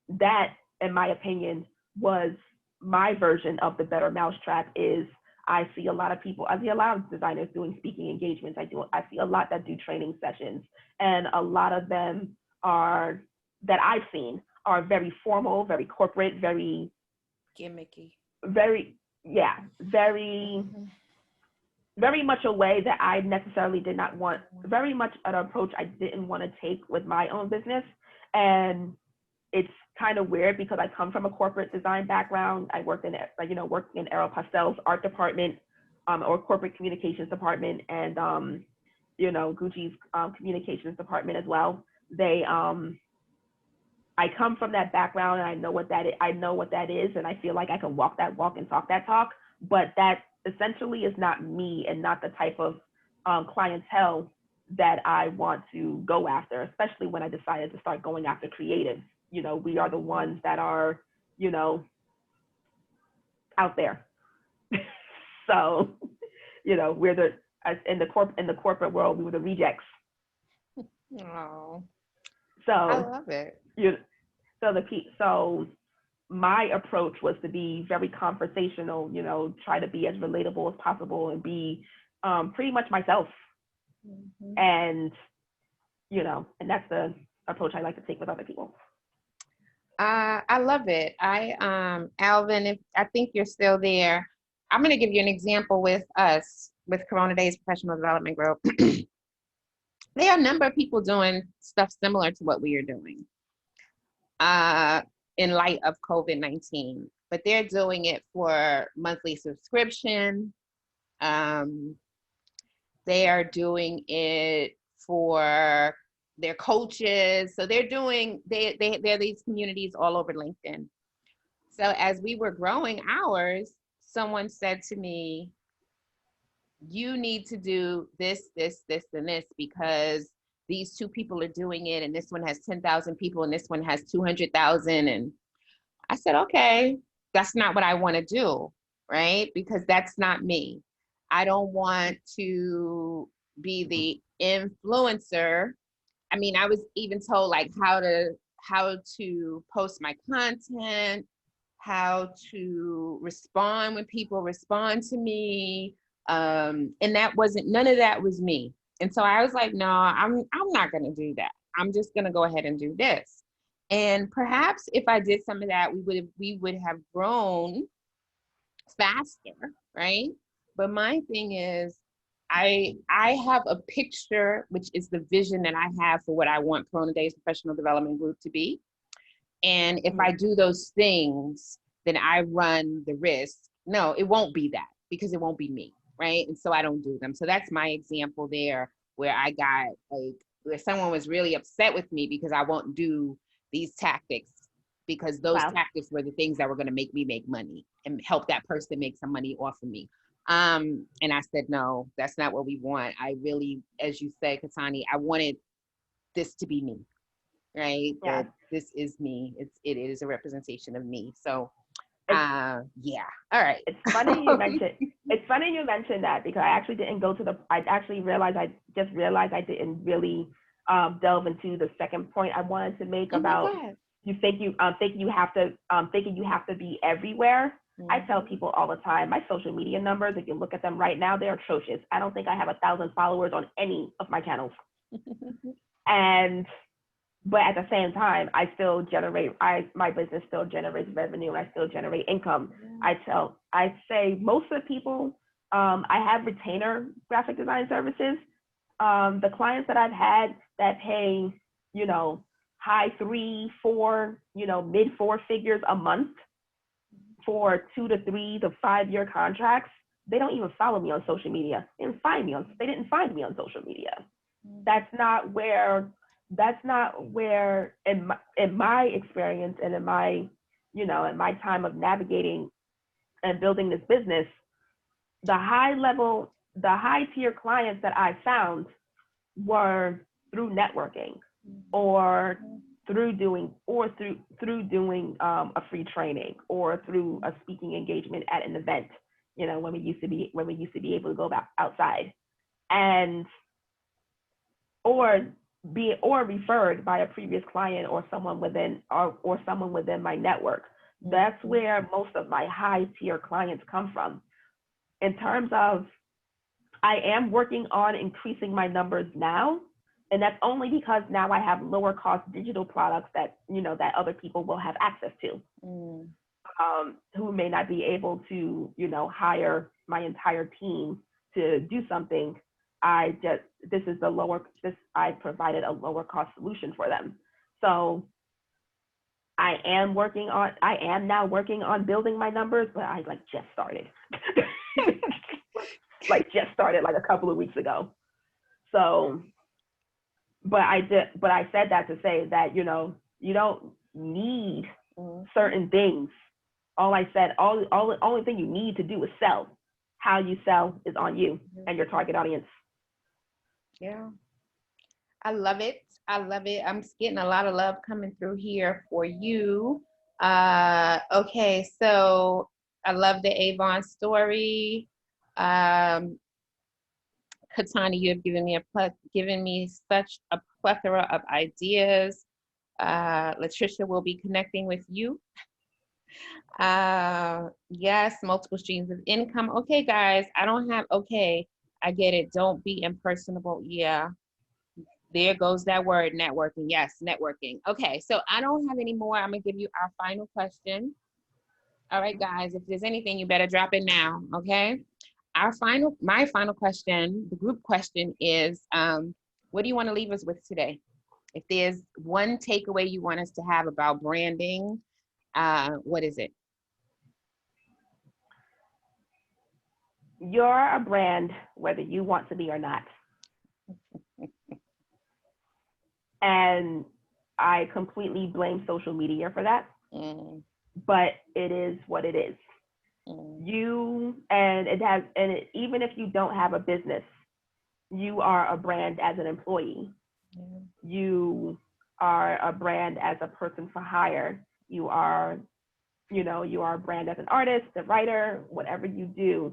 that, in my opinion, was my version of the better mousetrap. Is I see a lot of designers doing speaking engagements. I see a lot that do training sessions, and a lot of them that I've seen are very formal, very corporate, very gimmicky, very much a way that I necessarily did not want, very much an approach I didn't want to take with my own business. And it's kind of weird because I come from a corporate design background. I worked in Aeropostale's art department, or corporate communications department, and Gucci's communications department as well. I come from that background, and I know what that is, and I feel like I can walk that walk and talk that talk. But that essentially is not me, and not the type of clientele that I want to go after, especially when I decided to start going after creatives. We are the ones that are, out there. So, we're in the corporate world, we were the rejects. Oh, so I love it. So my approach was to be very conversational, try to be as relatable as possible and be pretty much myself. And, and that's the approach I like to take with other people. I love it. Alvin, I think you're still there. I'm going to give you an example with Corona Daze Professional Development Group. There are a number of people doing stuff similar to what we are doing in light of COVID-19, but they're doing it for monthly subscription. They are doing it for their coaches. So they're these communities all over LinkedIn. So as we were growing ours, someone said to me, you need to do this, and this, because these two people are doing it, and this one has 10,000 people, and this one has 200,000. And I said, okay, that's not what I want to do, right? Because that's not me. I don't want to be the influencer. I mean, I was even told like how to post my content, how to respond when people respond to me. And that wasn't, none of that was me. And so I was like, no, I'm not going to do that. I'm just going to go ahead and do this. And perhaps if I did some of that, we would have grown faster, right? But my thing is, I have a picture, which is the vision that I have for what I want Corona Daze Professional Development Group to be. And if I do those things, then I run the risk. No, it won't be that, because it won't be me, right? And so I don't do them. So that's my example there, where I got like, where someone was really upset with me because I won't do these tactics, because those tactics were the things that were going to make me make money and help that person make some money off of me. And I said, no, that's not what we want. I really, as you say, Katanni, I wanted this to be me, right? Yeah. That this is me. It is a representation of me. So yeah. All right. It's funny you mentioned that, because I actually didn't go to I just realized I didn't really delve into the second point I wanted to make about you have to be everywhere. Mm-hmm. I tell people all the time, my social media numbers, if you look at them right now, they're atrocious. I don't think I have 1,000 followers on any of my channels. But at the same time, I still generate, my business still generates revenue, and I still generate income. Yeah. I say most of the people, I have retainer graphic design services. The clients that I've had that pay, high 3, 4, mid 4 figures a month for 2 to 3 to 5 year contracts, they don't even follow me on social media. They didn't find me on social media. That's not where, in my experience and in my, in my time of navigating and building this business, the high tier clients that I found were through networking, or through doing a free training, or through a speaking engagement at an event, when we used to be able to go outside, and or referred by a previous client, or someone within my network. That's where most of my high tier clients come from. In terms of, I am working on increasing my numbers now, and that's only because now I have lower cost digital products that that other people will have access to, who may not be able to hire my entire team to do something. I provided a lower cost solution for them. So I am now working on building my numbers, but I just started. Just started a couple of weeks ago. So, but I said that to say that, you don't need certain things. The only thing you need to do is sell. How you sell is on you and your target audience. Yeah. I love it. I'm getting a lot of love coming through here for you. Okay. So I love the Avon story. Katanni, you have given me such a plethora of ideas. Latricia will be connecting with you. Yes, multiple streams of income. Okay, guys, I get it. Don't be impersonable. Yeah, there goes that word, networking. Yes, networking. Okay, so I don't have any more. I'm gonna give you our final question. All right, guys, if there's anything, you better drop it now, okay? My final question, the group question is, what do you want to leave us with today? If there's one takeaway you want us to have about branding, what is it? You're a brand, whether you want to be or not. And I completely blame social media for that. But it is what it is. Even if you don't have a business, you are a brand as an employee. You are a brand as a person for hire. You are a brand as an artist, a writer, whatever you do.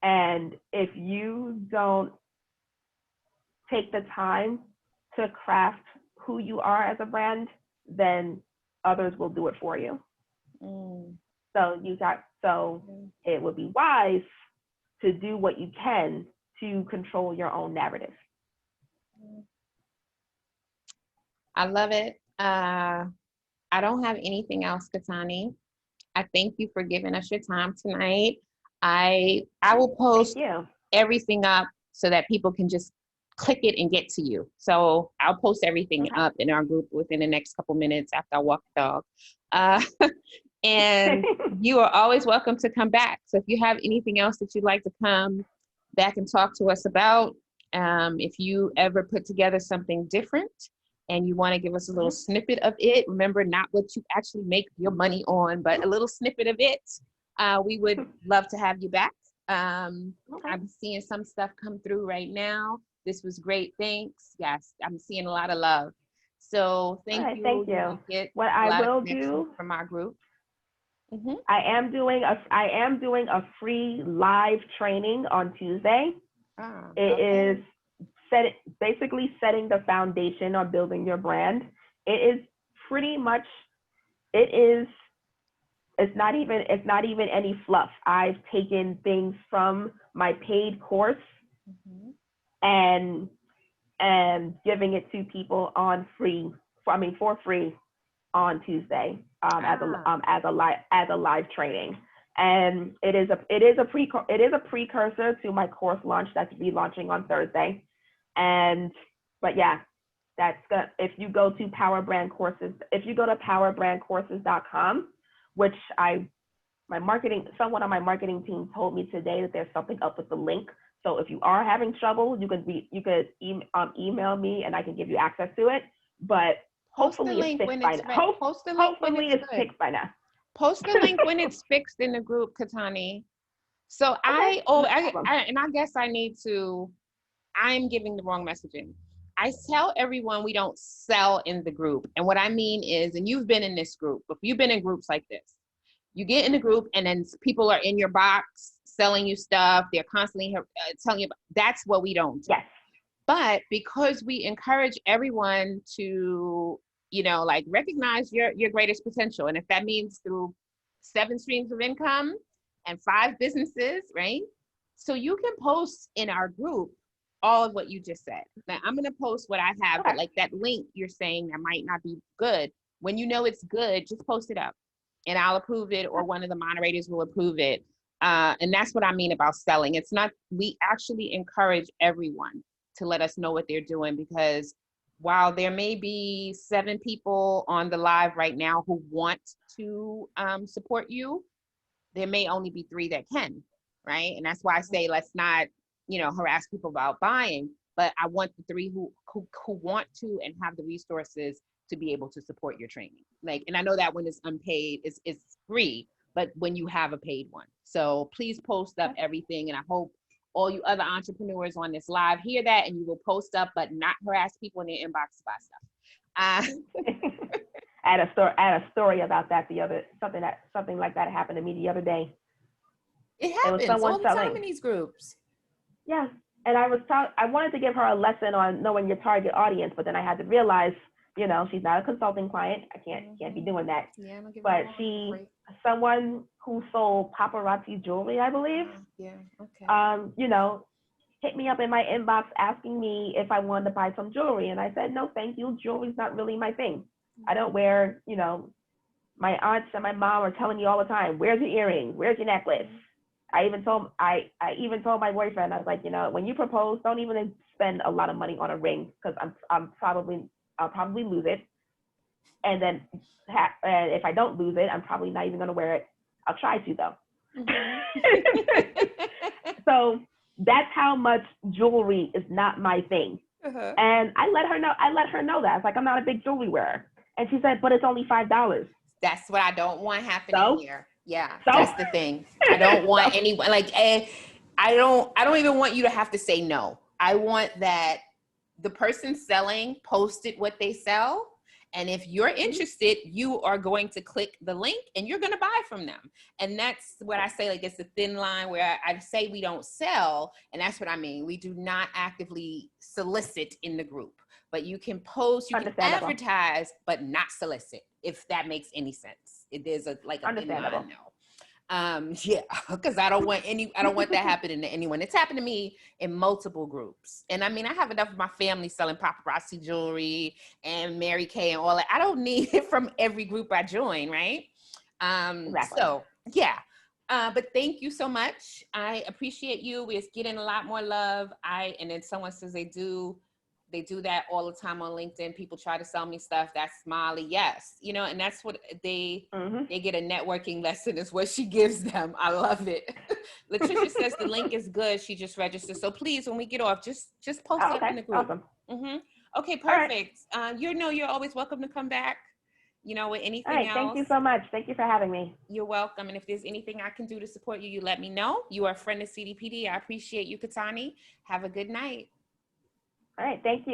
And if you don't take the time to craft who you are as a brand, then others will do it for you. Mm. So it would be wise to do what you can to control your own narrative. I love it. I don't have anything else, Katanni. I thank you for giving us your time tonight. I will post everything up so that people can just click it and get to you. So I'll post everything up in our group within the next couple minutes after I walk the dog. And you are always welcome to come back. So if you have anything else that you'd like to come back and talk to us about, if you ever put together something different and you want to give us a little snippet of it, remember, not what you actually make your money on, but a little snippet of it, we would love to have you back. I'm seeing some stuff come through right now. This was great. Thanks. Yes, I'm seeing a lot of love. So thank you. Thank you. What I will do from our group. I am doing a free live training on Tuesday. It is basically setting the foundation on building your brand. It is pretty much, it's not even any fluff. I've taken things from my paid course and giving it to people for free on Tuesday as a live training. And it is a precursor to my course launch that's relaunching on Thursday. But yeah, that's good. If you go to powerbrandcourses.com, which someone on my marketing team told me today that there's something up with the link. So if you are having trouble, you could email me and I can give you access to it. But hopefully it's fixed by now. Hopefully it's fixed by now. Post the link when it's fixed in the group, Katanni. So I guess I'm giving the wrong messaging. I tell everyone we don't sell in the group. And what I mean is, and you've been in this group, if you've been in groups like this, you get in a group and then people are in your box selling you stuff. They're constantly telling you, that's what we don't do. Yes. But because we encourage everyone to, recognize your greatest potential. And if that means through 7 streams of income and 5 businesses, right? So you can post in our group all of what you just said. Now I'm going to post what I have, but like that link you're saying that might not be good. When you know it's good, just post it up and I'll approve it, or one of the moderators will approve it. And that's what I mean about selling. It's not, we actually encourage everyone to let us know what they're doing, because while there may be 7 people on the live right now who want to support you, there may only be 3 that can, right? And that's why I say, let's not, harass people about buying, but I want the 3 who want to and have the resources to be able to support your training. And I know that when it's unpaid, it's free, but when you have a paid one. So please post up everything. And I hope all you other entrepreneurs on this live hear that, and you will post up, but not harass people in their inbox about stuff. I had a story about that something like that happened to me the other day. It happens all the time in these groups. Yeah, and I wanted to give her a lesson on knowing your target audience, but then I had to realize, she's not a consulting client. I can't be doing that. Yeah, but someone who sold paparazzi jewelry, I believe. Yeah. Okay. Hit me up in my inbox asking me if I wanted to buy some jewelry, and I said no, thank you. Jewelry's not really my thing. I don't wear. My aunts and my mom are telling me all the time, "Where's your earring? Where's your necklace?" I even told my boyfriend, I was like, when you propose, don't even spend a lot of money on a ring, because I'll probably lose it. And then if I don't lose it, I'm probably not even going to wear it. I'll try to, though. So that's how much jewelry is not my thing. And I let her know that. I was like, I'm not a big jewelry wearer. And she said, but it's only $5. That's what I don't want happening here. Yeah, that's the thing. I don't want anyone, I don't even want you to have to say no. I want that the person selling posted what they sell. And if you're interested, you are going to click the link and you're going to buy from them. And that's what I say, it's a thin line where I say we don't sell. And that's what I mean. We do not actively solicit in the group, but you can post, you can advertise, but not solicit, if that makes any sense. there's a like a thin Understandable. line now. Yeah, because I don't want that happening to anyone. It's happened to me in multiple groups. And I mean, I have enough of my family selling paparazzi jewelry and Mary Kay and all that. I don't need it from every group I join, right? Exactly. So yeah. But thank you so much. I appreciate you. We're getting a lot more love. And then someone says they do that all the time on LinkedIn. People try to sell me stuff. That's Smiley. Yes. You know, and that's what they get a networking lesson is what she gives them. I love it. Latricia says the link is good. She just registered. So please, when we get off, just post it up in the group. Awesome. Okay, perfect. Right. You're always welcome to come back. You know, with anything else. Thank you so much. Thank you for having me. You're welcome. And if there's anything I can do to support you, you let me know. You are a friend of CDPD. I appreciate you, Katanni. Have a good night. All right. Thank you.